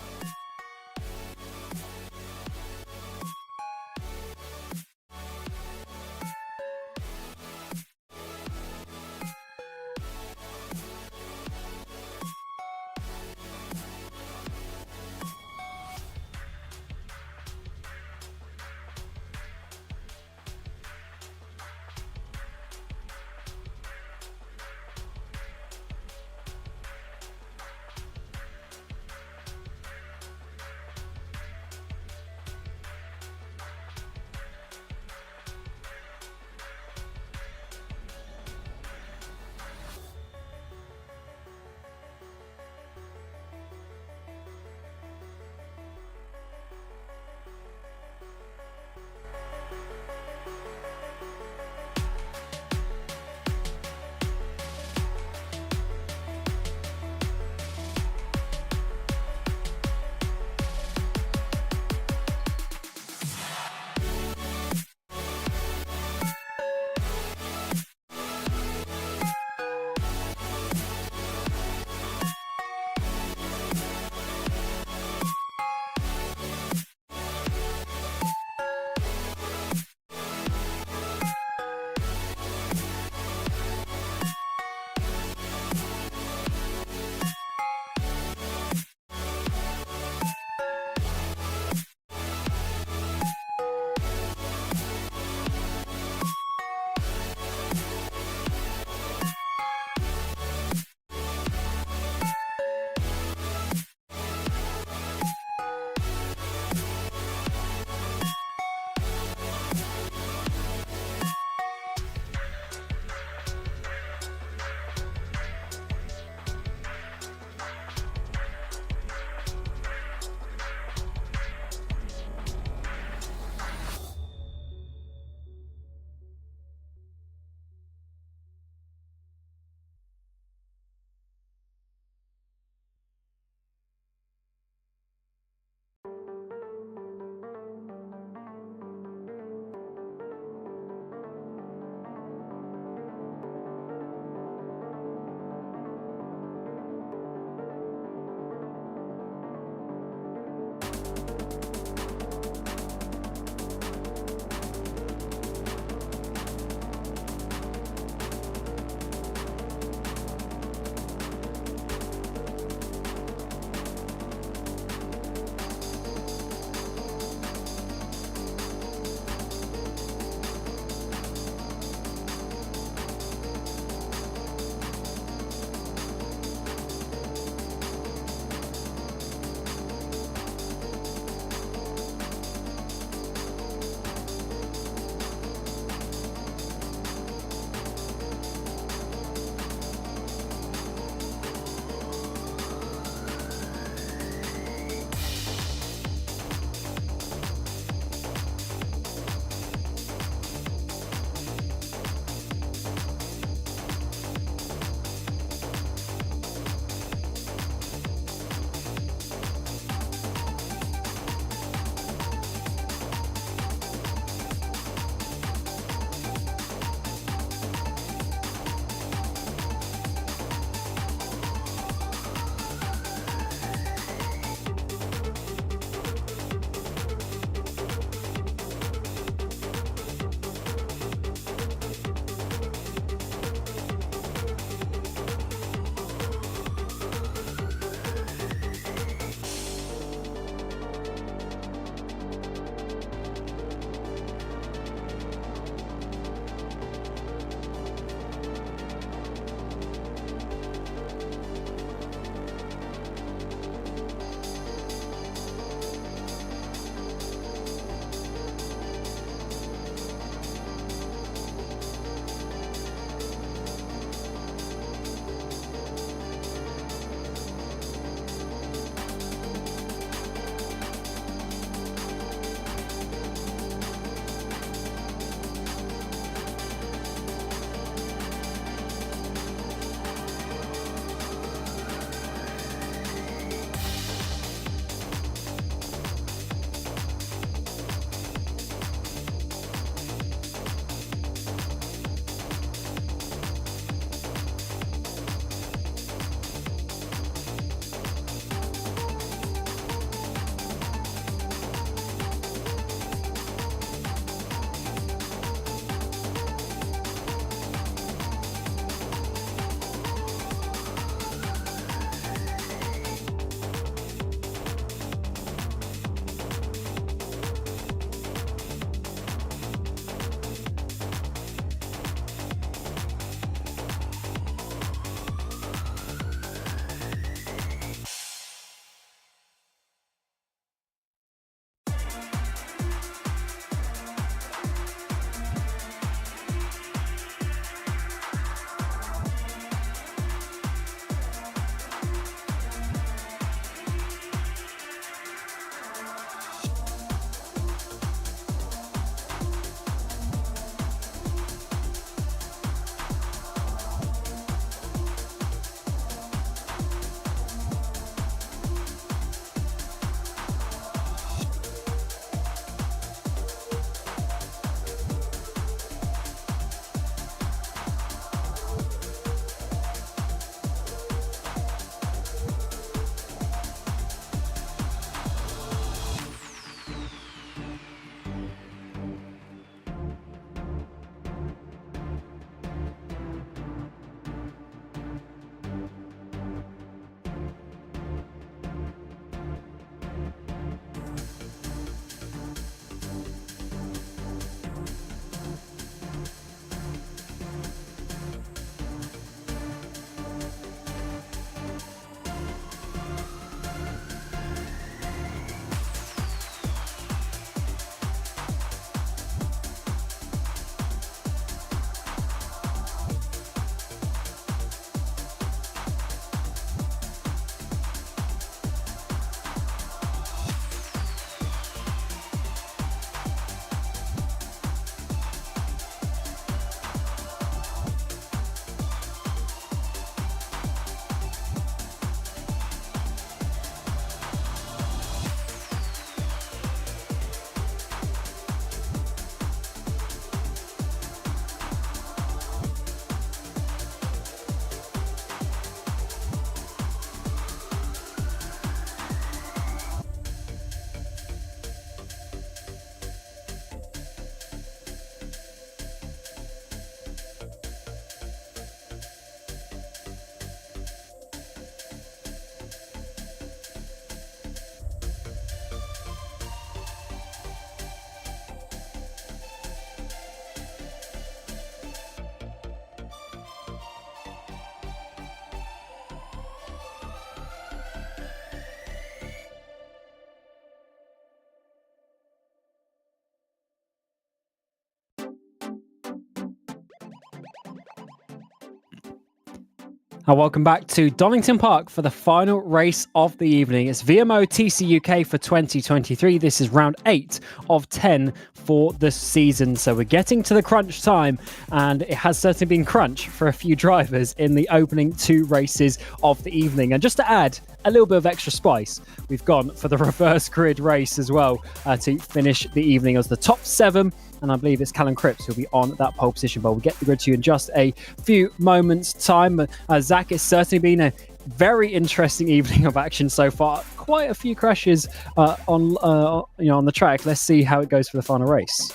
Welcome back to Donington Park for the final race of the evening. It's VMO TCUK for 2023. This is round 8 of 10 for the season. So we're getting to the crunch time, and it has certainly been crunch for a few drivers in the opening 2 races of the evening. And just to add a little bit of extra spice, we've gone for the reverse grid race as well to finish the evening as the top 7. And I believe it's Callum Cripps who'll be on that pole position. But we'll get the grid to you in just a few moments' time. Zach, it's certainly been a very interesting evening of action so far. Quite a few crashes on the track. Let's see how it goes for the final race.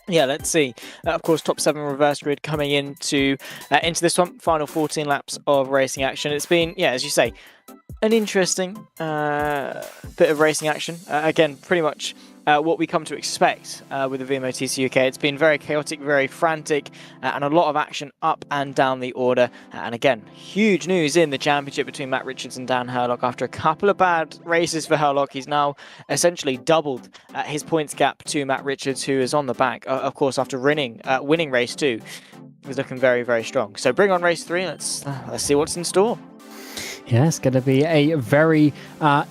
Yeah, let's see. Of course, top 7 reverse grid coming into this one, final 14 laps of racing action. It's been, as you say, an interesting bit of racing action. Again, pretty much what we come to expect with the VMO TCUK. It's been very chaotic, very frantic, and a lot of action up and down the order. And again, huge news in the championship between Matt Richards and Dan Hurlock. After a couple of bad races for Hurlock, he's now essentially doubled his points gap to Matt Richards, who is on the back, of course, after winning race 2. He's looking very, very strong. So bring on race 3. Let's see what's in store. Yeah, it's going to be a very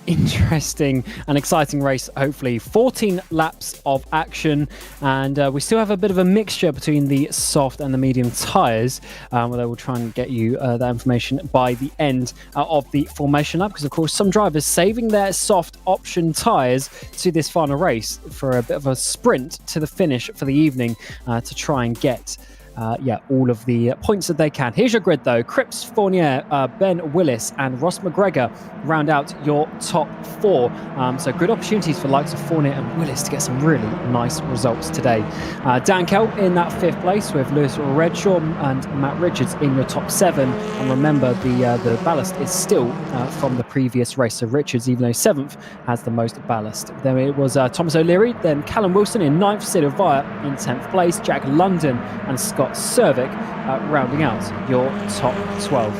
interesting and exciting race, hopefully. 14 laps of action, and we still have a bit of a mixture between the soft and the medium tyres, although we'll try and get you that information by the end of the formation lap, because, of course, some drivers saving their soft option tyres to this final race for a bit of a sprint to the finish for the evening to try and get all of the points that they can. Here's your grid though. Cripps, Fournier, Ben Willis and Ross McGregor round out your top 4. So good opportunities for the likes of Fournier and Willis to get some really nice results today. Dan Kell in that 5th place with Lewis Redshaw and Matt Richards in your top 7. And remember, the ballast is still from the previous race. So Richards, even though 7th, has the most ballast. Then it was Thomas O'Leary, then Callum Wilson in 9th, Sid Via in 10th place, Jack London and Scott Cervic rounding out your top 12.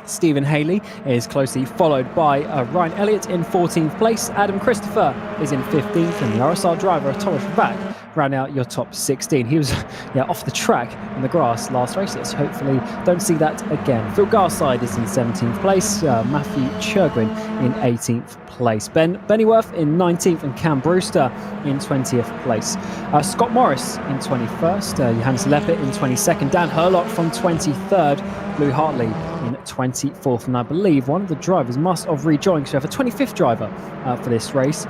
Stephen Haley is closely followed by Ryan Elliott in 14th place. Adam Christopher is in 15th, and the RSR driver Thomas Vac round out your top 16. He was off the track in the grass last race. Let's hopefully don't see that again. Phil Garside is in 17th place. Matthew Churgwin in 18th place. Ben Bennyworth in 19th and Cam Brewster in 20th place. Scott Morris in 21st. Johannes Leppert in 22nd. Dan Hurlock from 23rd. Louis Hartley in 24th. And I believe one of the drivers must have rejoined, so we have a 25th driver for this race,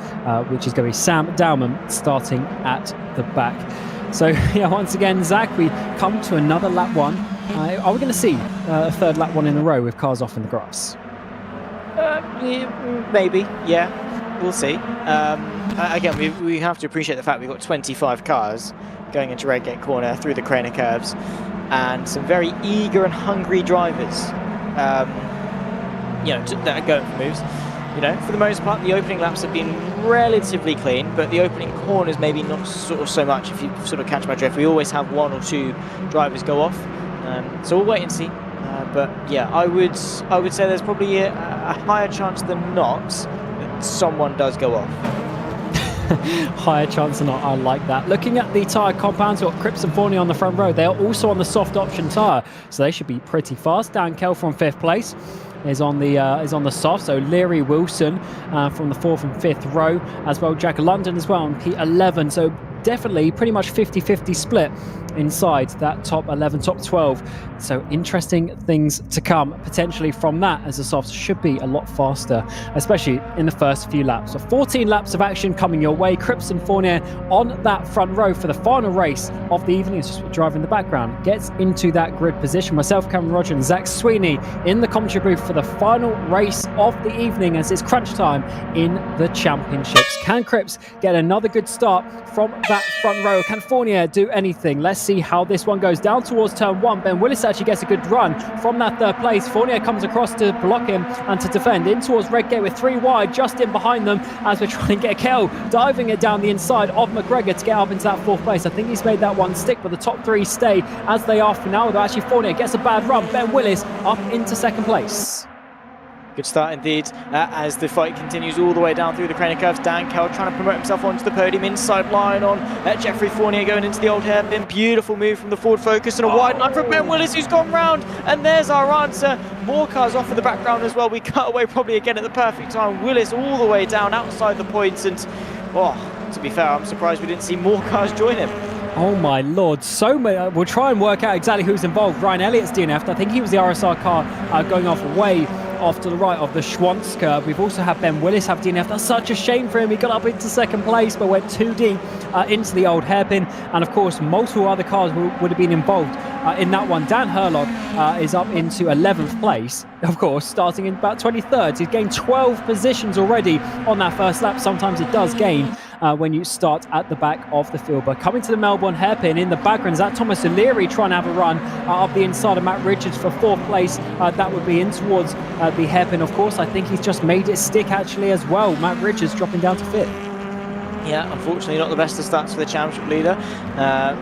which is going to be Sam Dowman starting at the back. So once again, Zach, we come to another lap 1. Are we going to see a 3rd lap 1 in a row with cars off in the grass? Maybe, we'll see. Again, we have to appreciate the fact we've got 25 cars going into Redgate Corner through the Craner curves, and some very eager and hungry drivers, that are going for moves. For the most part, the opening laps have been relatively clean, but the opening corners maybe not sort of so much. If you sort of catch my drift, we always have 1 or 2 drivers go off, so we'll wait and see. But I would say there's probably a higher chance than not that someone does go off. Higher chance than not, I like that. Looking at the tyre compounds, we've got Cripps and Fournier on the front row. They are also on the soft option tyre, so they should be pretty fast. Dan Kell from 5th place is on the soft. So Leary Wilson from the 4th and 5th row as well. Jack London as well on P11. So definitely pretty much 50-50 split inside that top 11, top 12. So interesting things to come potentially from that, as the softs should be a lot faster, especially in the first few laps. So 14 laps of action coming your way. Cripps and Fournier on that front row for the final race of the evening. It's just driving in the background gets into that grid position. Myself, Cameron Roger and Zach Sweeney in the commentary booth for the final race of the evening, as it's crunch time in the championships. Can Cripps get another good start from that front row? Can Fournier do anything? Let's see how this one goes. Down towards turn 1, Ben Willis actually gets a good run from that 3rd place. Fournier comes across to block him and to defend. In towards Redgate with 3 wide, just in behind them as we're trying to get Kell diving it down the inside of McGregor to get up into that 4th place. I think he's made that one stick, but the top 3 stay as they are for now. Though actually Fournier gets a bad run. Ben Willis up into 2nd place. Good start indeed, as the fight continues all the way down through the Crane curves. Dan Kell trying to promote himself onto the podium, inside line on Jeffrey Fournier going into the old hairpin. Beautiful move from the Ford Focus and a wide line from Ben Willis, who's gone round, and there's our answer. More cars off in the background as well. We cut away probably again at the perfect time. Willis all the way down outside the points, and to be fair, I'm surprised we didn't see more cars join him. Oh my lord, so many. We'll try and work out exactly who's involved. Ryan Elliott's DNF'd. I think he was the RSR car going off way off to the right of the Schwantz curve. We've also had Ben Willis have DNF. That's such a shame for him. He got up into second place but went too deep into the old hairpin. And of course, multiple other cars would have been involved in that one. Dan Herlog is up into 11th place, of course, starting in about 23rd. He's gained 12 positions already on that first lap. Sometimes it does gain when you start at the back of the field. But coming to the Melbourne hairpin in the background is that Thomas O'Leary trying to have a run up the inside of Matt Richards for 4th place. That would be in towards the hairpin, of course. I think he's just made it stick actually as well. Matt Richards dropping down to 5th. Yeah, unfortunately not the best of starts for the championship leader.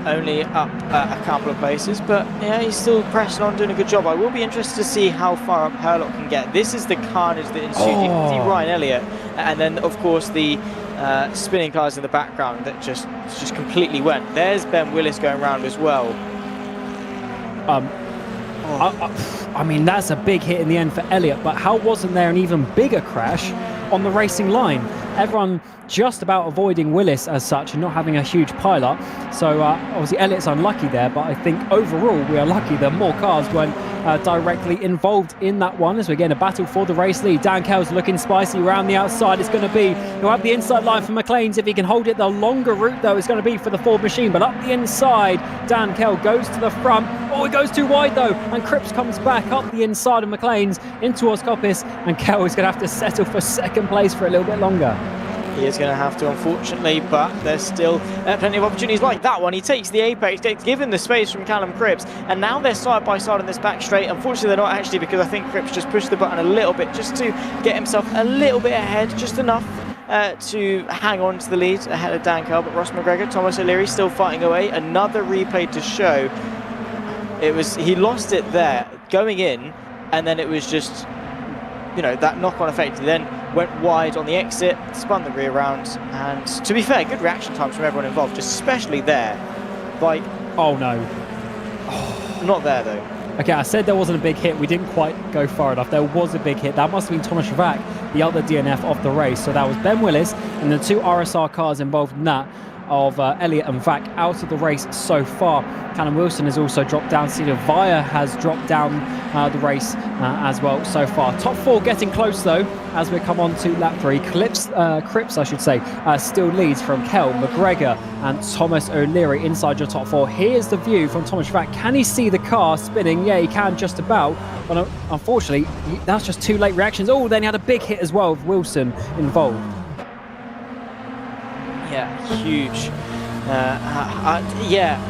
Only up a couple of places, but yeah, he's still pressing on, doing a good job. I will be interested to see how far up Herlock can get. This is the carnage that ensued. You can see Ryan Elliott, and then of course the spinning cars in the background that just completely went. There's Ben Willis going around as well. I mean, that's a big hit in the end for Elliott, but how wasn't there an even bigger crash on the racing line? Everyone just about avoiding Willis as such and not having a huge pile-up. So obviously Elliott's unlucky there, but I think overall we are lucky that more cars weren't directly involved in that one, as we're getting a battle for the race lead. Dan Kell's looking spicy around the outside. It's going to be, he'll have the inside line for McLean's if he can hold it. The longer route though is going to be for the Ford machine, but up the inside Dan Kell goes to the front. Oh, it goes too wide though, and Cripps comes back up the inside of McLean's in towards Coppice, and Kell is going to have to settle for second place for a little bit longer. He is going to have to, unfortunately, but there's still plenty of opportunities like that one. He takes the apex, gets given the space from Callum Cripps, and now they're side by side on this back straight. Unfortunately, they're not actually, because I think Cripps just pushed the button a little bit just to get himself a little bit ahead, just enough to hang on to the lead ahead of Dan Kell. But Ross McGregor, Thomas O'Leary still fighting away. Another replay to show he lost it there going in, and then it was just, that knock-on effect. He then went wide on the exit, spun the rear round, and to be fair, good reaction times from everyone involved, especially there. Like, oh no. Not there though. Okay, I said there wasn't a big hit. We didn't quite go far enough. There was a big hit. That must have been Thomas Shavak, the other DNF of the race. So that was Ben Willis and the 2 RSR cars involved in that, of Elliott and Vac, out of the race so far. Callum Wilson has also dropped down. Cedar Vire has dropped down the race as well so far. Top 4 getting close though as we come on to lap 3. Cripps, I should say, still leads from Kell, McGregor and Thomas O'Leary inside your top 4. Here's the view from Thomas Vac. Can he see the car spinning? Yeah, he can just about. But unfortunately, that's just 2 late reactions. Oh, then he had a big hit as well with Wilson involved. Yeah, huge.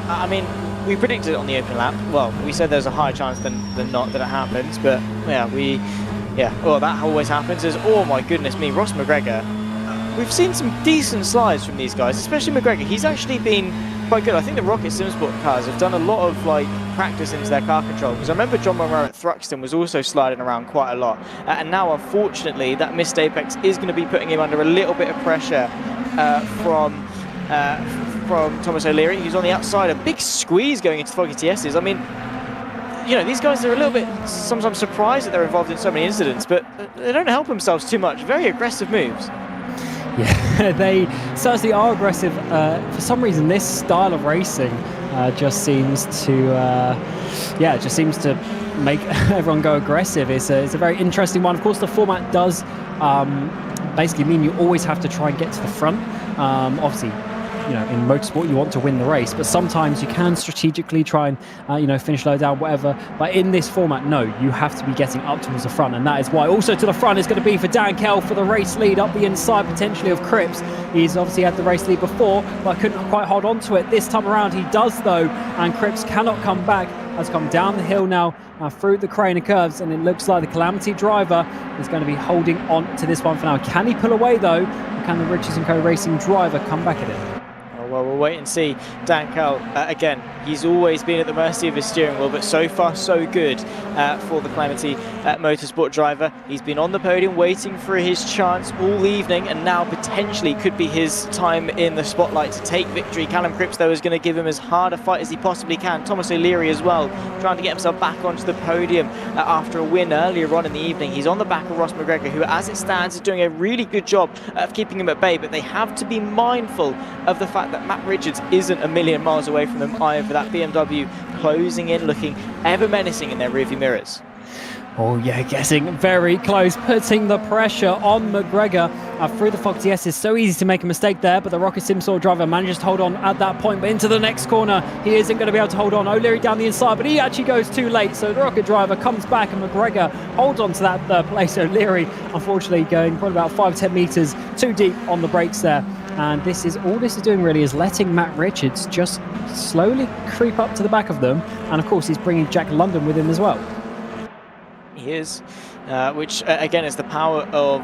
I mean, we predicted it on the open lap. Well, we said there's a higher chance than not that it happens, but well, that always happens. Oh my goodness me, Ross McGregor. We've seen some decent slides from these guys, especially McGregor. He's actually been quite good. I think the Rocket Simsport cars have done a lot of practice into their car control, because I remember John Monroe at Thruxton was also sliding around quite a lot, and now unfortunately that missed apex is going to be putting him under a little bit of pressure from Thomas O'Leary, who's on the outside. A big squeeze going into Foggy TS's. I mean, these guys are a little bit sometimes surprised that they're involved in so many incidents, but they don't help themselves too much. Very aggressive moves. Yeah, they certainly are aggressive. For some reason, this style of racing just seems to make everyone go aggressive. It's a very interesting one. Of course, the format does basically mean you always have to try and get to the front. Obviously, in motorsport you want to win the race, but sometimes you can strategically try and finish low down, whatever. But in this format, no, you have to be getting up towards the front, and that is why also to the front is going to be for Dan Kell for the race lead, up the inside potentially of Cripps. He's obviously had the race lead before, but couldn't quite hold on to it this time around. He does though, and Cripps cannot come back. Has come down the hill now through the Crane curves, and it looks like the Calamity driver is going to be holding on to this one for now. Can he pull away though? Or can the Richards & Co Racing driver come back at it? well, we'll wait and see. Dan Kell, again, he's always been at the mercy of his steering wheel, but so far so good for the Clementi Motorsport driver. He's been on the podium waiting for his chance all evening, and now potentially could be his time in the spotlight to take victory. Callum Cripps, though, is going to give him as hard a fight as he possibly can. Thomas O'Leary as well, trying to get himself back onto the podium after a win earlier on in the evening. He's on the back of Ross McGregor, who, as it stands, is doing a really good job of keeping him at bay, but they have to be mindful of the fact that Matt Richards isn't a million miles away from them either. That BMW closing in, looking ever menacing in their rearview mirrors. Oh yeah, getting very close, putting the pressure on McGregor through the Fox. Yes, it's so easy to make a mistake there, but the Rocket Simsor driver manages to hold on at that point, but into the next corner, he isn't going to be able to hold on. O'Leary down the inside, but he actually goes too late, so the Rocket driver comes back and McGregor holds on to that third place. O'Leary, unfortunately, going probably about 5-10 metres too deep on the brakes there. And this is doing really is letting Matt Richards just slowly creep up to the back of them. And of course, he's bringing Jack London with him as well. He is, which again is the power of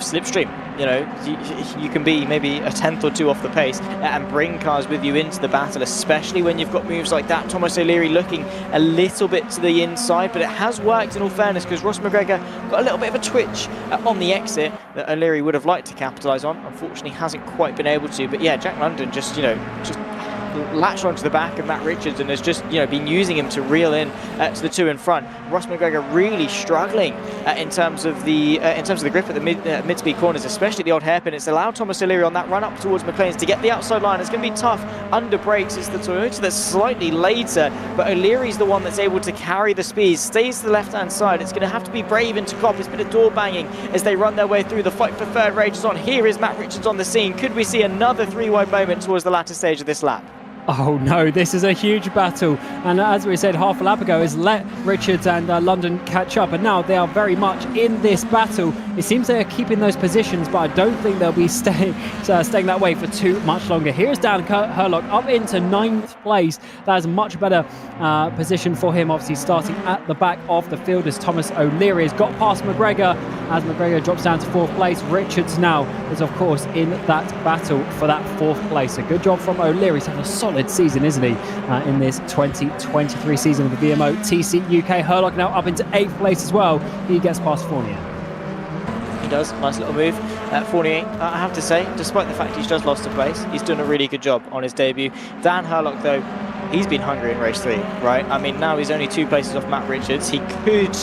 slipstream. You know, you can be maybe a tenth or two off the pace and bring cars with you into the battle, especially when you've got moves like that. Thomas O'Leary looking a little bit to the inside, but it has worked in all fairness, because Ross McGregor got a little bit of a twitch on the exit that O'Leary would have liked to capitalise on. Unfortunately, hasn't quite been able to. But yeah, Jack London just latched onto the back of Matt Richards and has just been using him to reel in to the two in front. Ross McGregor really struggling in terms of the grip at the mid-speed corners, especially the old hairpin. It's allowed Thomas O'Leary on that run up towards McLean's to get the outside line. It's going to be tough under brakes. It's the Toyota that's slightly later, but O'Leary's the one that's able to carry the speed, stays to the left-hand side. It's going to have to be brave into Cop. It's been a door banging as they run their way through. The fight for third rages on. Here is Matt Richards on the scene. Could we see another three-wide moment towards the latter stage of this lap? Oh no, this is a huge battle, and as we said half a lap ago, is let Richards and London catch up, and now they are very much in this battle. It seems they are keeping those positions, but I don't think they'll be staying that way for too much longer. Here's Dan Herlock up into 9th place. That is a much better position for him, obviously starting at the back of the field as Thomas O'Leary has got past McGregor. As McGregor drops down to 4th place, Richards now is of course in that battle for that 4th place. A good job from O'Leary. He's having a solid season, isn't he, in this 2023 season of the VMO TCUK. Herlock now up into 8th place as well. He gets past Fournier. He does, nice little move. Fournier, I have to say, despite the fact he's just lost a place, he's done a really good job on his debut. Dan Herlock, though, he's been hungry in race 3, right? I mean, now he's only 2 places off Matt Richards. He could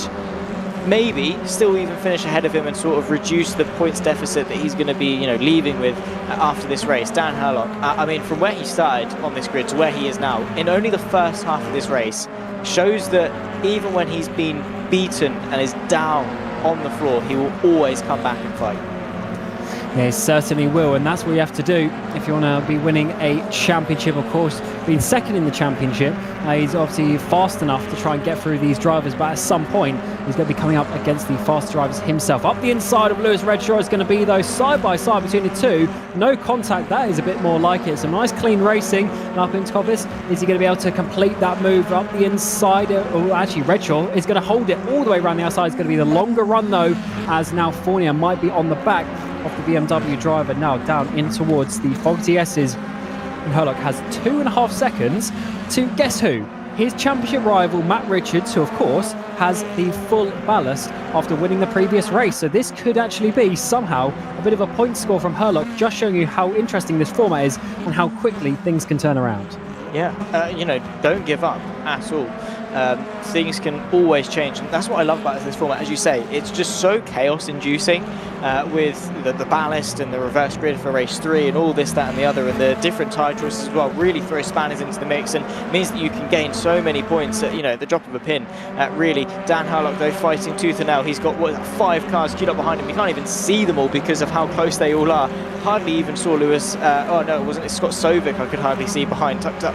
maybe still even finish ahead of him and sort of reduce the points deficit that he's going to be, leaving with after this race. Dan Herlock, I mean, from where he started on this grid to where he is now, in only the first half of this race, shows that even when he's been beaten and is down on the floor, he will always come back and fight. Yeah, he certainly will, and that's what you have to do if you want to be winning a championship. Of course, being second in the championship, he's obviously fast enough to try and get through these drivers, but at some point he's going to be coming up against the fast drivers himself. Up the inside of Lewis Redshaw is going to be, though, side by side between the two. No contact, that is a bit more like it. Some nice clean racing. And up into Coppice, is he going to be able to complete that move up the inside? Oh, actually, Redshaw is going to hold it all the way around the outside. It's going to be the longer run, though, as now Fournier might be on the back of the BMW driver, now down in towards the Fog TS's. And Herlock has 2.5 seconds to guess who? His championship rival, Matt Richards, who of course has the full ballast after winning the previous race. So this could actually be somehow a bit of a point score from Herlock, just showing you how interesting this format is and how quickly things can turn around. Yeah, don't give up at all. Things can always change, and that's what I love about this format. As you say, it's just so chaos inducing with the ballast and the reverse grid for race 3 and all this, that and the other, and the different tyre choices as well really throw spanners into the mix and means that you can gain so many points at the drop of a pin. Really, Dan Herlock, though, fighting tooth and nail. He's got 5 cars queued up behind him. You can't even see them all because of how close they all are. Hardly even saw Lewis, oh no, it wasn't, it's Scott Sovic I could hardly see behind, tucked up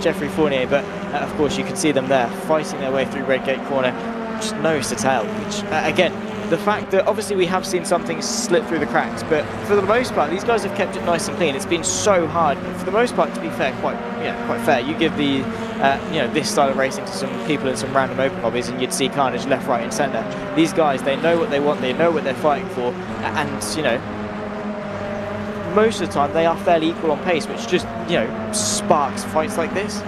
Jeffrey Fournier, but of course you can see them there fighting their way through Redgate corner, just nose to tail, which again, the fact that obviously we have seen something slip through the cracks, but for the most part these guys have kept it nice and clean. It's been so hard, but for the most part, to be fair, quite fair. You give the this style of racing to some people in some random open hobbies and you'd see carnage left, right and centre. These guys, they know what they want, they know what they're fighting for, and most of the time they are fairly equal on pace, which just, you know, sparks fights like this.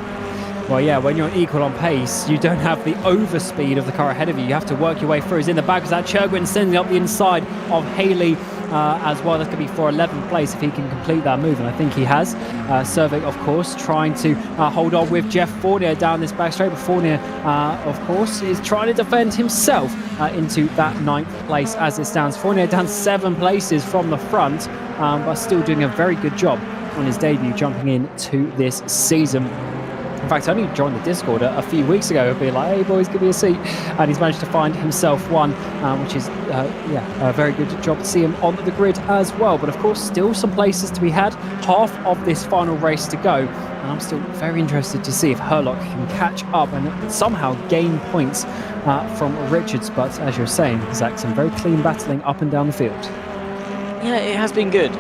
Well, yeah, when you're equal on pace, you don't have the overspeed of the car ahead of you. You have to work your way through. He's in the back of that. Churgwin sending up the inside of Haley as well. That's going to be for 11th place if he can complete that move, and I think he has. Cervic, of course, trying to hold on with Jeff Fournier down this back straight, but Fournier, of course, is trying to defend himself into that 9th place as it stands. Fournier down 7 places from the front, but still doing a very good job on his debut, jumping into this season. In fact, I only joined the Discord a few weeks ago. It'd be like, hey boys, give me a seat. And he's managed to find himself one, which is, a very good job to see him on the grid as well. But of course, still some places to be had. Half of this final race to go. And I'm still very interested to see if Herlock can catch up and somehow gain points from Richards. But as you're saying, Zach, some very clean battling up and down the field. Yeah, it has been good.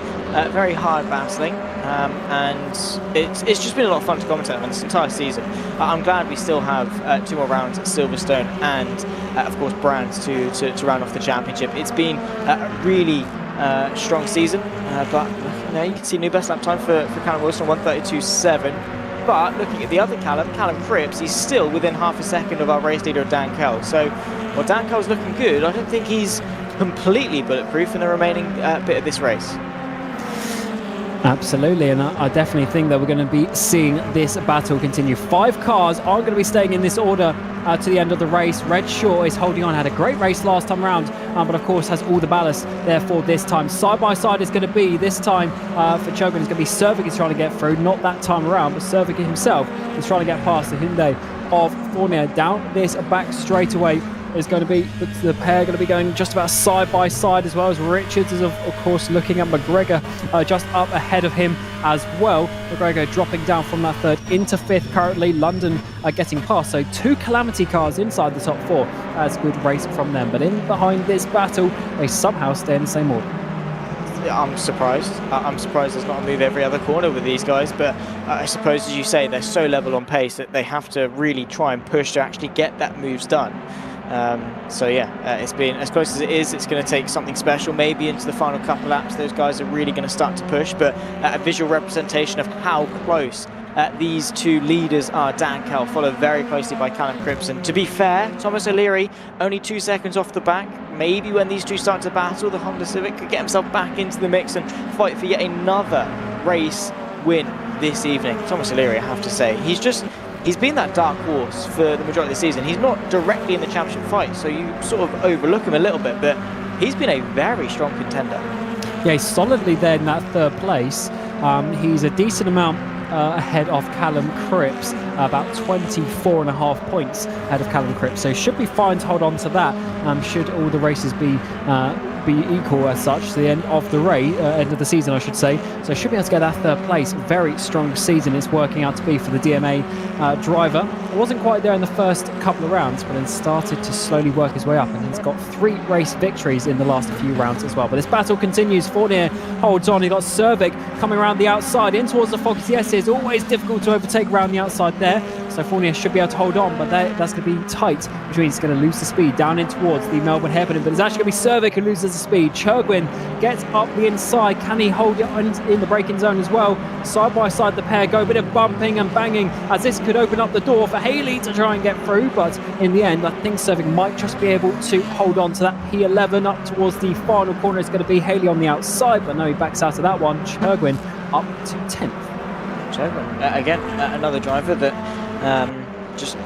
Very hard battling. And it's just been a lot of fun to commentate on this entire season. I'm glad we still have 2 more rounds at Silverstone and, of course, Brands to round off the championship. It's been a really strong season, but you know, you can see new best lap time for Callum Wilson, 1:32.7. But looking at the other Callum Cripps, he's still within half a second of our race leader, Dan Kell. So, while Dan Kell's looking good, I don't think he's completely bulletproof in the remaining bit of this race. Absolutely, and I definitely think that we're going to be seeing this battle continue. 5 cars aren't going to be staying in this order to the end of the race. Red Shaw is holding on, had a great race last time around, but of course has all the ballast therefore this time. Side by side is going to be this time for Chogin. It's going to be Cervic is trying to get through, not that time around, but Cervic himself is trying to get past the Hyundai of Fournier down this back straightaway. Is going to be the pair going to be going just about side by side, as well as Richards is of course looking at McGregor just up ahead of him as well. McGregor dropping down from that 3rd into 5th currently. London getting past, so 2 Calamity cars inside the top 4. That's a good race from them, but in behind this battle they somehow stay in the same order. I'm surprised. I'm surprised there's not a move every other corner with these guys, but I suppose, as you say, they're so level on pace that they have to really try and push to actually get that moves done. So yeah, it's been as close as it is. It's going to take something special, maybe into the final couple laps. Those guys are really going to start to push, but a visual representation of how close these 2 leaders are. Dan Kell followed very closely by Callum Cripps, and to be fair, Thomas O'Leary only 2 seconds off the back. Maybe when these 2 start to battle, the Honda Civic could get himself back into the mix and fight for yet another race win this evening. Thomas O'Leary, I have to say, he's been that dark horse for the majority of the season. He's not directly in the championship fight, so you sort of overlook him a little bit, but he's been a very strong contender. Yeah, he's solidly there in that 3rd place. He's a decent amount ahead of Callum Cripps, about 24.5 points ahead of Callum Cripps, so should be fine to hold on to that. Should all the races be equal as such to the end of the race, end of the season I should say, so should be able to get that 3rd place. Very strong season it's working out to be for the DMA driver. It wasn't quite there in the first couple of rounds, but then started to slowly work his way up, and he's got 3 race victories in the last few rounds as well. But this battle continues. Fournier holds on. He got Cervic coming around the outside in towards the Foxy S. It's always difficult to overtake around the outside there, so Fournier should be able to hold on, but that's going to be tight, which means he's going to lose the speed down in towards the Melbourne hairpin. But it's actually going to be Cervic who loses the speed. Churgwin gets up the inside. Can he hold it in the braking zone as well? Side by side the pair go, a bit of bumping and banging as this could open up the door for Haley to try and get through, but in the end I think Cervic might just be able to hold on to that P11 up towards the final corner. It's going to be Haley on the outside, but no, he backs out of that one. Churgwin up to 10th. Churgwin, again, another driver that just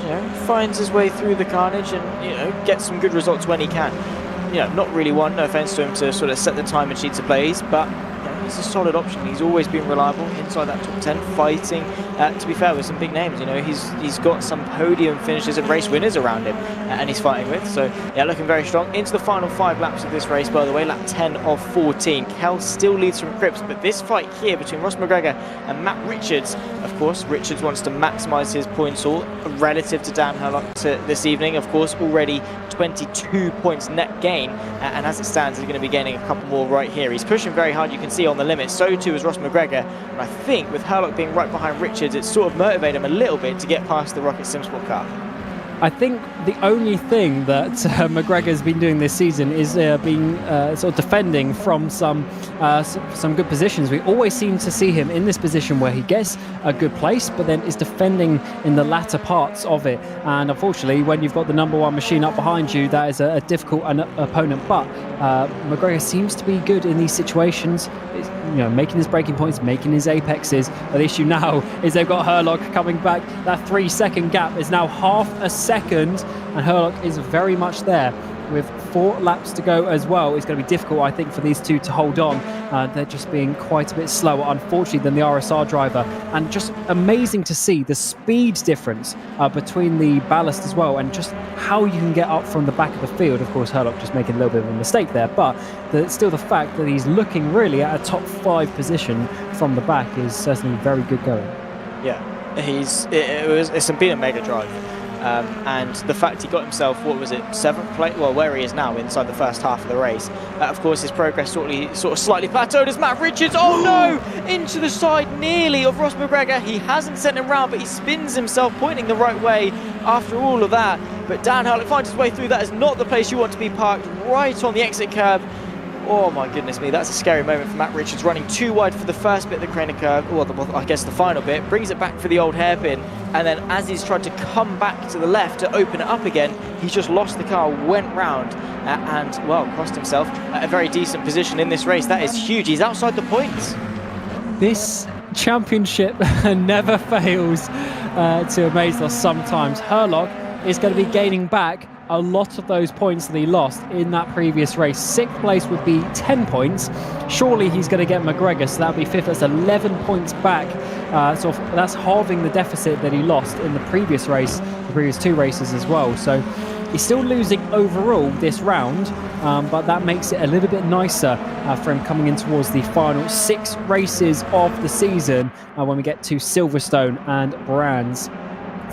finds his way through the carnage and gets some good results when he can. Not really one, no offense to him, to sort of set the time and sheets of plays, but he's a solid option. He's always been reliable inside that top 10, fighting, to be fair, with some big names. He's got some podium finishes and race winners around him, and he's fighting with. So yeah, looking very strong. Into the final 5 laps of this race, by the way, lap 10 of 14. Kell still leads from Cripps, but this fight here between Ross McGregor and Matt Richards, of course, Richards wants to maximise his points all relative to Dan Herlock this evening. Of course, already 22 points net gain, and as it stands, he's going to be gaining a couple more right here. He's pushing very hard, you can see on the limit. So too is Ross McGregor, and I think with Herlock being right behind Richards, it's sort of motivated him a little bit to get past the Rocket Sim Sport car. I think the only thing that McGregor's been doing this season is being sort of defending from some good positions. We always seem to see him in this position where he gets a good place, but then is defending in the latter parts of it. And unfortunately, when you've got the number one machine up behind you, that is a difficult opponent. But McGregor seems to be good in these situations. Making his breaking points, making his apexes. But the issue now is they've got Herlog coming back. That 3-second gap is now half a second, and Herlog is very much there with 4 laps to go as well. It's going to be difficult, I think, for these two to hold on. They're just being quite a bit slower, unfortunately, than the RSR driver. And just amazing to see the speed difference between the ballast as well, and just how you can get up from the back of the field. Of course, Herlog just making a little bit of a mistake there, but still the fact that he's looking really at a top 5 position from the back is certainly very good going. Yeah, it's been a mega drive. And the fact he got himself, 7th place, well, where he is now inside the first half of the race. Of course, his progress sort of slightly plateaued as Matt Richards, oh no, into the side nearly of Ross McGregor. He hasn't sent him round, but he spins himself, pointing the right way after all of that. But Dan Herlog finds his way through. That is not the place you want to be parked, right on the exit curb. Oh my goodness me, that's a scary moment for Matt Richards, running too wide for the first bit of the Craner curve, or I guess the final bit, brings it back for the old hairpin, and then as he's tried to come back to the left to open it up again, he's just lost the car, went round, and, well, cost himself a very decent position in this race. That is huge. He's outside the points. This championship never fails to amaze us sometimes. Herlog is going to be gaining back a lot of those points that he lost in that previous race. 6th place would be 10 points. Surely he's going to get McGregor, so that would be 5th. That's 11 points back. So that's halving the deficit that he lost in the previous race, the previous 2 races as well. So he's still losing overall this round, but that makes it a little bit nicer for him coming in towards the final 6 races of the season when we get to Silverstone and Brands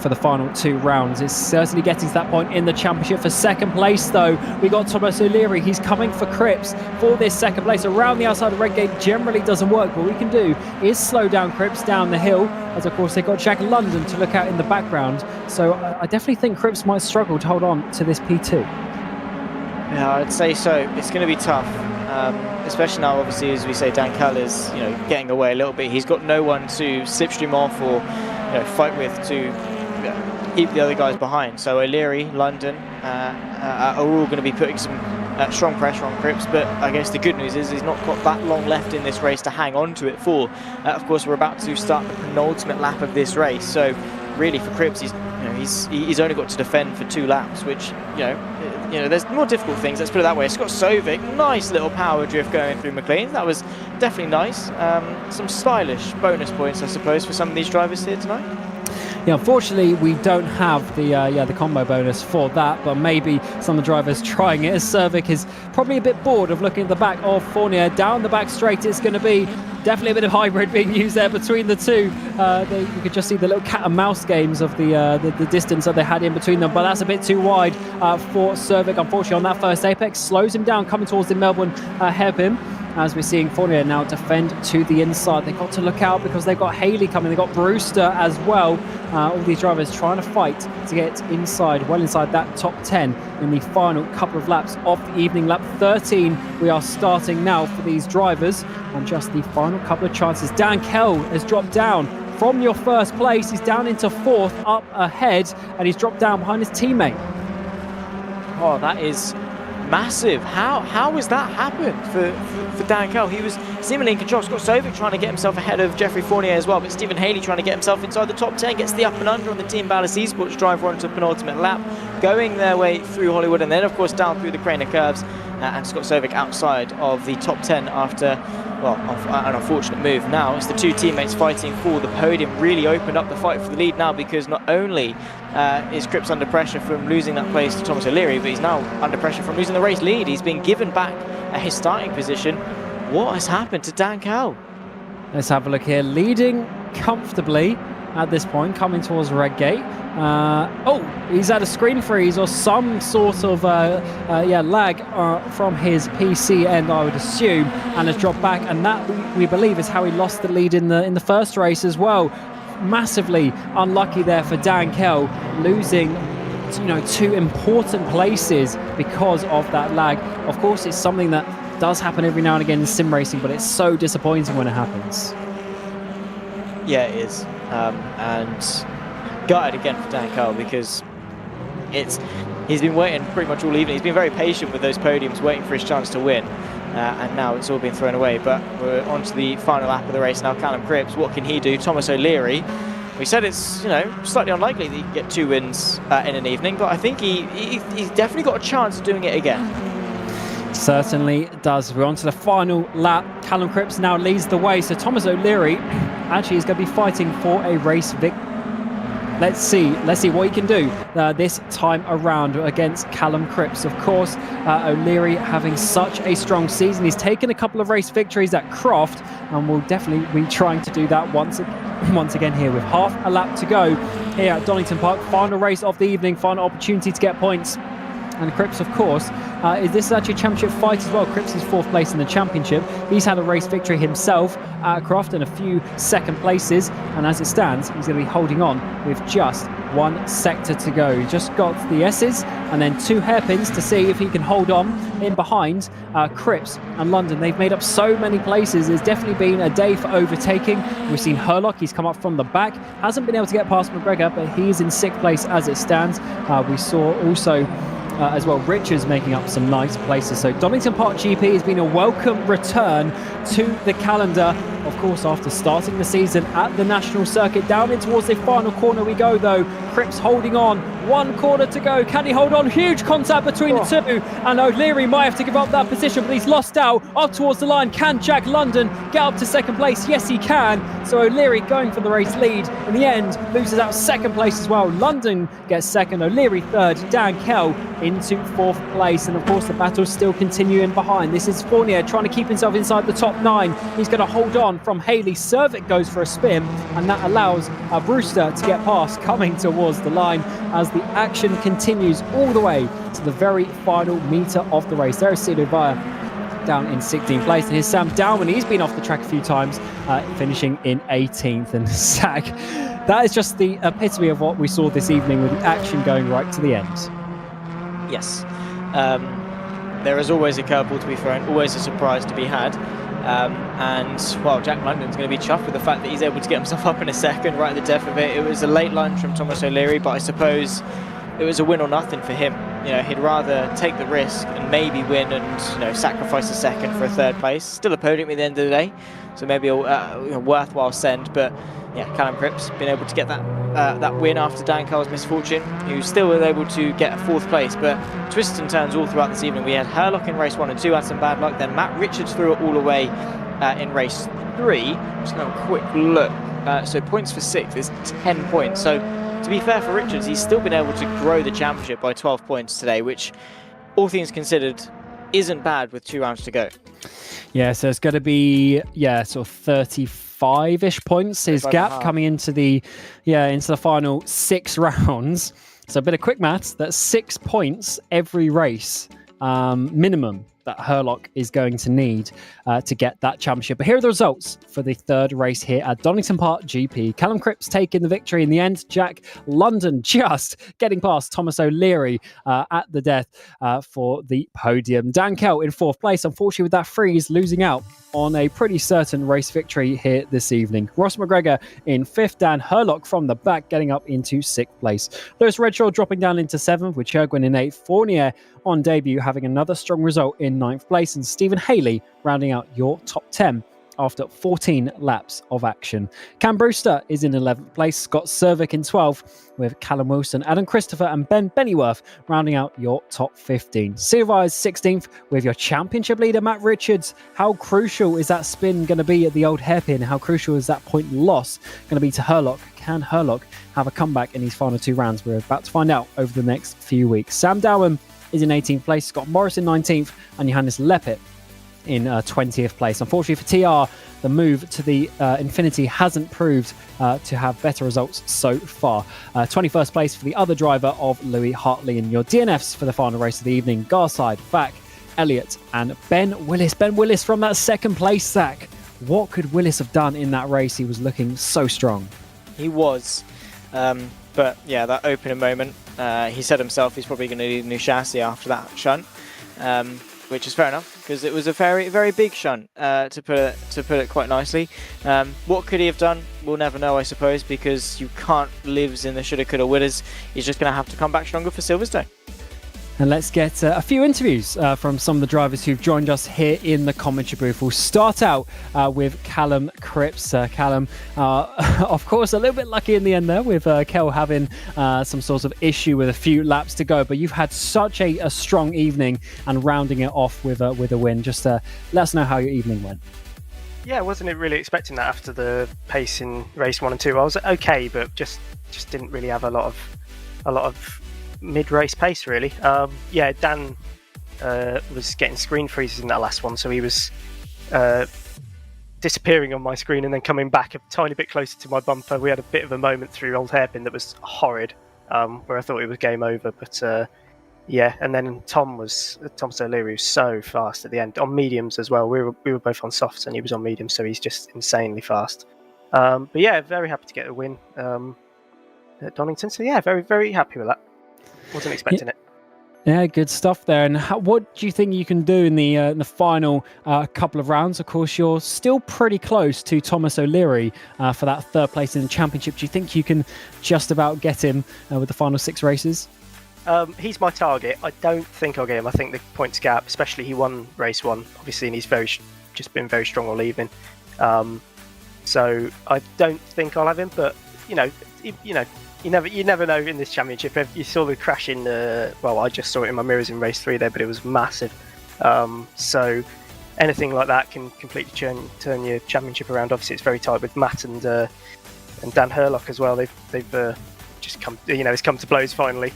for the final 2 rounds. It's certainly getting to that point in the championship. For 2nd place though, we got Thomas O'Leary. He's coming for Cripps for this 2nd place. Around the outside of Redgate generally doesn't work. What we can do is slow down Cripps down the hill, as of course they've got Jack London to look out in the background. So I definitely think Cripps might struggle to hold on to this P2. Yeah, I'd say so. It's going to be tough. Especially now, obviously, as we say, Dan Kell is getting away a little bit. He's got no one to slipstream off or fight with to keep the other guys behind. So O'Leary, London are all going to be putting some strong pressure on Cripps, but I guess the good news is he's not got that long left in this race to hang on to it for. Of course, we're about to start the penultimate lap of this race, so really for Cripps, he's only got to defend for 2 laps, which there's more difficult things. Let's put it that way. Scott Sovic, nice little power drift going through McLean. That was definitely nice. Some stylish bonus points, I suppose, for some of these drivers here tonight. Yeah, unfortunately, we don't have the combo bonus for that, but maybe some of the drivers trying it, as Cervic is probably a bit bored of looking at the back of Fournier. Down the back straight, it's going to be definitely a bit of hybrid being used there between the two. You could just see the little cat and mouse games of the distance that they had in between them, but that's a bit too wide for Cervic, unfortunately, on that first apex. Slows him down coming towards the Melbourne hairpin. As we're seeing Fournier now defend to the inside. They've got to look out because they've got Haley coming. They've got Brewster as well. All these drivers trying to fight to get inside, well inside that top 10 in the final couple of laps of the evening. Lap 13 we are starting now for these drivers, and just the final couple of chances. Dan Kell has dropped down from your first place. He's down into 4th, up ahead, and he's dropped down behind his teammate. Oh, that is massive. How has that happened for Dan Kell? He was seemingly in control. Scott Sovic trying to get himself ahead of Jeffrey Fournier as well, but Stephen Haley trying to get himself inside the top 10, gets the up and under on the Team Ballast Esports driver onto the penultimate lap, going their way through Hollywood, and then of course down through the Craner curves, and Scott Sovic outside of the top 10 after, well, an unfortunate move. Now it's the 2 teammates fighting for the podium. Really opened up the fight for the lead now, because not only is Cripps under pressure from losing that place to Thomas O'Leary, but he's now under pressure from losing the race lead. He's been given back his starting position. What has happened to Dan Kell? Let's have a look here. Leading comfortably at this point, coming towards Redgate. He's had a screen freeze or some sort of lag from his PC end, I would assume, and has dropped back, and that we believe is how he lost the lead in the first race as well. Massively unlucky there for Dan Kell, losing two important places because of that lag. Of course, it's something that does happen every now and again in sim racing, but it's so disappointing when it happens. Yeah, it is. And gutted again for Dan Carl, because he's been waiting pretty much all evening. He's been very patient with those podiums, waiting for his chance to win. And now it's all been thrown away. But we're on to the final lap of the race now. Callum Cripps, what can he do? Thomas O'Leary. We said it's slightly unlikely that he can get 2 wins in an evening, but I think he's definitely got a chance of doing it again. Certainly does. We're on to the final lap. Callum Cripps now leads the way. So Thomas O'Leary actually is going to be fighting for a race victory. Let's see what he can do this time around against Callum Cripps. Of course, O'Leary having such a strong season. He's taken a couple of race victories at Croft, and will definitely be trying to do that once again here with half a lap to go here at Donington Park. Final race of the evening, final opportunity to get points. And Cripps, of course, this is actually a championship fight as well. Cripps is 4th place in the championship. He's had a race victory himself at Croft and a few second places. And as it stands, he's going to be holding on with just 1 sector to go. He just got the S's and then 2 hairpins to see if he can hold on in behind Cripps and London. They've made up so many places. It's definitely been a day for overtaking. We've seen Herlock. He's come up from the back. Hasn't been able to get past McGregor, but he's in 6th place as it stands. We saw also as well Richards making up some nice places. So Donington Park GP has been a welcome return to the calendar. Of course, after starting the season at the national circuit, down in towards the final corner we go though. Cripps holding on, 1 corner to go. Can he hold on? Huge contact between the two, and O'Leary might have to give up that position, but he's lost out up towards the line. Can Jack London get up to 2nd place? Yes, he can. So O'Leary going for the race lead. In the end, loses out 2nd place as well. London gets 2nd, O'Leary 3rd, Dan Kell into 4th place. And of course, the battle's still continuing behind. This is Fournier trying to keep himself inside the top 9. He's going to hold on from Haley. Servick goes for a spin, and that allows Brewster to get past, coming towards the line as the action continues all the way to the very final metre of the race. There is Cedo Vaya down in 16th place, and here's Sam Dowman. He's been off the track a few times, finishing in 18th. And Zach, that is just the epitome of what we saw this evening, with the action going right to the end. Yes. There is always a curveball to be thrown, always a surprise to be had. And, well, Jack London's going to be chuffed with the fact that he's able to get himself up in a second right at the death of it. It was a late lunge from Thomas O'Leary, but I suppose it was a win or nothing for him. He'd rather take the risk and maybe win and, sacrifice a second for a 3rd place. Still a podium at the end of the day, so maybe a worthwhile send. But, yeah, Callum Cripps been able to get that win after Dan Carl's misfortune, who still was able to get a 4th place. But twists and turns all throughout this evening. We had Herlock in race 1 and 2, had some bad luck. Then Matt Richards threw it all away in race 3. Just going to have a quick look. So points for 6th is 10 points. So to be fair for Richards, he's still been able to grow the championship by 12 points today, which, all things considered, isn't bad with 2 rounds to go. Yeah, so it's going to be, sort of 35-ish points, his gap coming into the final 6 rounds. So a bit of quick maths, that's 6 points every race, minimum, that Herlock is going to need to get that championship. But here are the results for the 3rd race here at Donington Park GP. Callum Cripps taking the victory in the end. Jack London just getting past Thomas O'Leary at the death for the podium. Dan Kell in 4th place. Unfortunately, with that freeze, losing out on a pretty certain race victory here this evening. Ross McGregor in 5th. Dan Herlock from the back getting up into 6th place. Lewis Redshaw dropping down into 7th, with Chergwin in 8th. Fournier on debut having another strong result in 9th place, and Stephen Haley rounding out your top 10 after 14 laps of action. Cam Brewster is in 11th place, Scott Servick in 12th, with Callum Wilson, Adam Christopher and Ben Bennyworth rounding out your top 15. Silva is 16th with your championship leader Matt Richards. How crucial is that spin going to be at the old hairpin? How crucial is that point loss going to be to Herlock? Can Herlock have a comeback in these final 2 rounds? We're about to find out over the next few weeks. Sam Dowan is in 18th place, Scott Morris in 19th, and Johannes Leppert in 20th place. Unfortunately for TR, the move to the Infinity hasn't proved to have better results so far. 21st place for the other driver of Louis Hartley. And your DNFs for the final race of the evening: Garside, Vac, Elliott and Ben Willis. Ben Willis from that 2nd place, Zach. What could Willis have done in that race? He was looking so strong. He was. But yeah, that opening moment, he said himself he's probably going to need a new chassis after that shunt, which is fair enough because it was a very, very big shunt, to put it quite nicely. What could he have done? We'll never know, I suppose, because you can't live in the shoulda, coulda, wouldas. He's just going to have to come back stronger for Silverstone. And let's get a few interviews from some of the drivers who've joined us here in the commentary booth. We'll start out with Callum Cripps. Callum, of course, a little bit lucky in the end there with Kel having some sort of issue with a few laps to go. But you've had such a strong evening and rounding it off with a win. Just let us know how your evening went. Yeah, I wasn't really expecting that after the pace in race 1 and 2. I was okay, but just didn't really have a lot of mid-race pace, really. Dan was getting screen freezes in that last one, so he was disappearing on my screen and then coming back a tiny bit closer to my bumper. We had a bit of a moment through Old Hairpin that was horrid, where I thought it was game over. But and then Tom O'Leary was so fast at the end on mediums as well. We were both on softs and he was on mediums, so he's just insanely fast. But yeah, very happy to get a win at Donington. So yeah, very, very happy with that. Wasn't expecting it. Yeah, good stuff there. And what do you think you can do in the final couple of rounds? Of course, you're still pretty close to Thomas O'Leary for that third place in the championship. Do you think you can just about get him with the final 6 races? He's my target. I don't think I'll get him. I think the points gap, especially he won race 1, obviously, and he's just been very strong all evening. So I don't think I'll have him. But you never know in this championship. You saw the crash in I just saw it in my mirrors in race 3 there, but it was massive. So anything like that can completely turn your championship around. Obviously, it's very tight with Matt and Dan Herlock as well. They've just come, it's come to blows finally.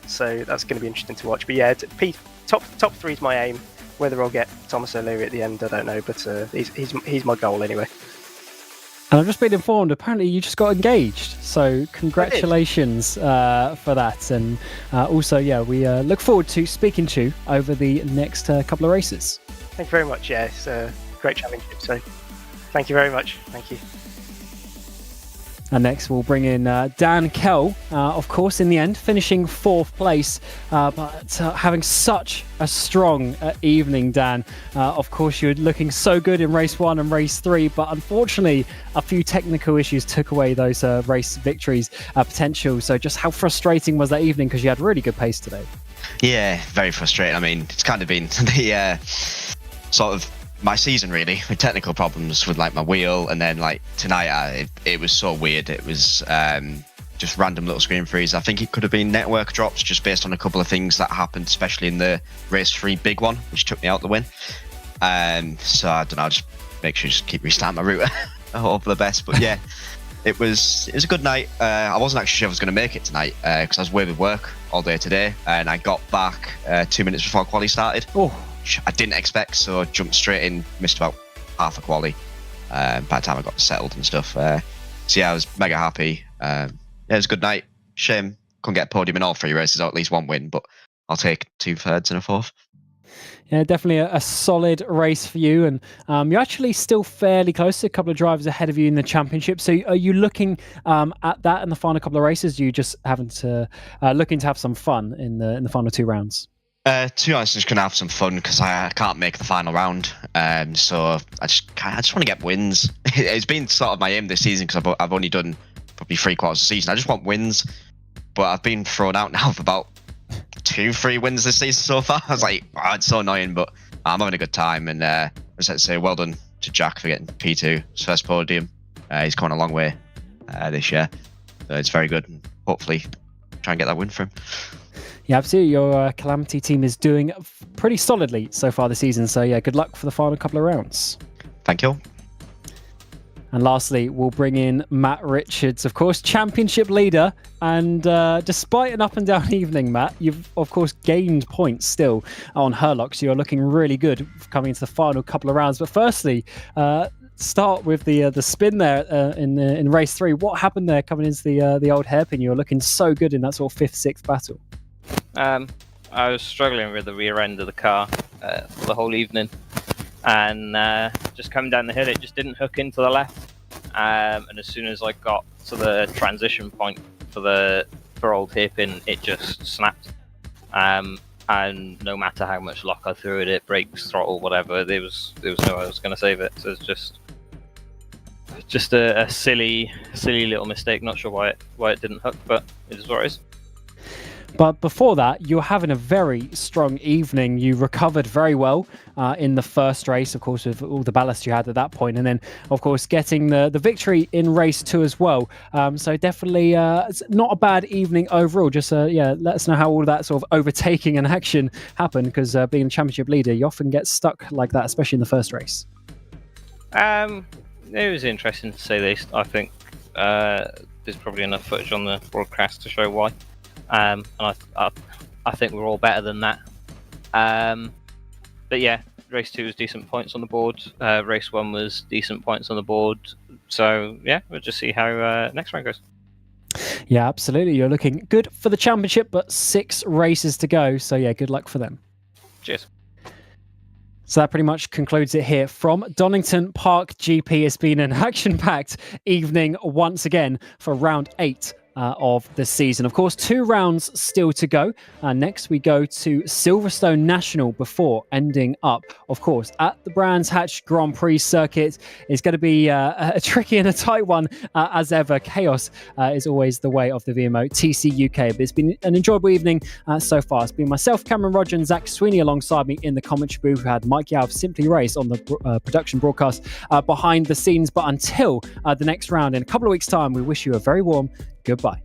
So that's going to be interesting to watch. But yeah, top 3 is my aim. Whether I'll get Thomas O'Leary at the end, I don't know. But he's my goal anyway. And I've just been informed, apparently you just got engaged. So congratulations for that. And also, we look forward to speaking to you over the next couple of races. Thank you very much. Yeah, it's a great championship. So thank you very much. Thank you. And next we'll bring in Dan Kell, of course, in the end, finishing 4th place, but having such a strong evening, Dan. Of course, you're looking so good in race 1 and race 3, but unfortunately, a few technical issues took away those race victories potential. So just how frustrating was that evening? Because you had really good pace today. Yeah, very frustrating. I mean, it's kind of been the sort of my season really, with technical problems with like my wheel, and then like tonight it was so weird. It was just random little screen freeze. I think it could have been network drops just based on a couple of things that happened, especially in the race 3 big one, which took me out the win. So I don't know, I'll just make sure just keep restarting my router. I hope for the best. But yeah, it was a good night. I wasn't actually sure if I was going to make it tonight because I was away with work all day today, and I got back 2 minutes before quali started. Oh. I didn't expect, so I jumped straight in, missed about half a quali by the time I got settled and stuff. So yeah, I was mega happy. Yeah, it was a good night. Shame couldn't get a podium in all 3 races, or at least 1 win, but I'll take 2 thirds and a 4th. Yeah, definitely a solid race for you, and you're actually still fairly close to a couple of drivers ahead of you in the championship. So are you looking at that in the final couple of races? Are you just looking to have some fun in the final 2 rounds? To be honest, I'm just gonna have some fun because I can't make the final round. So I just want to get wins. It's been sort of my aim this season because I've only done probably 3 quarters of the season. I just want wins, but I've been thrown out now for about 2-3 wins this season so far. I was like, it's so annoying, but I'm having a good time. And I just like to say well done to Jack for getting P2, his first podium. He's gone a long way this year, so it's very good. And hopefully, try and get that win for him. Yeah, absolutely. Your Calamity team is doing pretty solidly so far this season. So yeah, good luck for the final couple of rounds. Thank you. And lastly, we'll bring in Matt Richards, of course, championship leader. And despite an up and down evening, Matt, you've of course gained points still on Herlock. So you're looking really good coming into the final couple of rounds. But firstly, start with the spin there in race 3. What happened there coming into the old hairpin? You were looking so good in that sort of 5th, 6th battle. I was struggling with the rear end of the car for the whole evening, and just coming down the hill, it just didn't hook into the left. And as soon as I got to the transition point for old Hairpin, it just snapped. And no matter how much lock I threw at it, brakes, throttle, whatever, there was no way I was going to save it. So it's just a silly little mistake. Not sure why it didn't hook, but it is what it is. But before that, you were having a very strong evening. You recovered very well in the first race, of course, with all the ballast you had at that point. And then, of course, getting the victory in race 2 as well. So definitely it's not a bad evening overall. Just, let us know how all of that sort of overtaking and action happened, because being a championship leader, you often get stuck like that, especially in the first race. It was interesting to say the least. I think there's probably enough footage on the broadcast to show why. And I think we're all better than that. But yeah, race 2 was decent points on the board. Race 1 was decent points on the board. So yeah, we'll just see how next round goes. Yeah, absolutely. You're looking good for the championship, but 6 races to go. So yeah, good luck for them. Cheers. So that pretty much concludes it here from Donington Park GP. It's been an action-packed evening once again for round 8 of the season. Of course, 2 rounds still to go. Next, we go to Silverstone National before ending up, of course, at the Brands Hatch Grand Prix circuit. It's going to be a tricky and a tight one as ever. Chaos is always the way of the VMO TCUK. But it's been an enjoyable evening so far. It's been myself, Cameron Roger, and Zach Sweeney alongside me in the commentary booth. We had Mike Yao of Simply Race on the production broadcast behind the scenes. But until the next round in a couple of weeks' time, we wish you a very warm goodbye.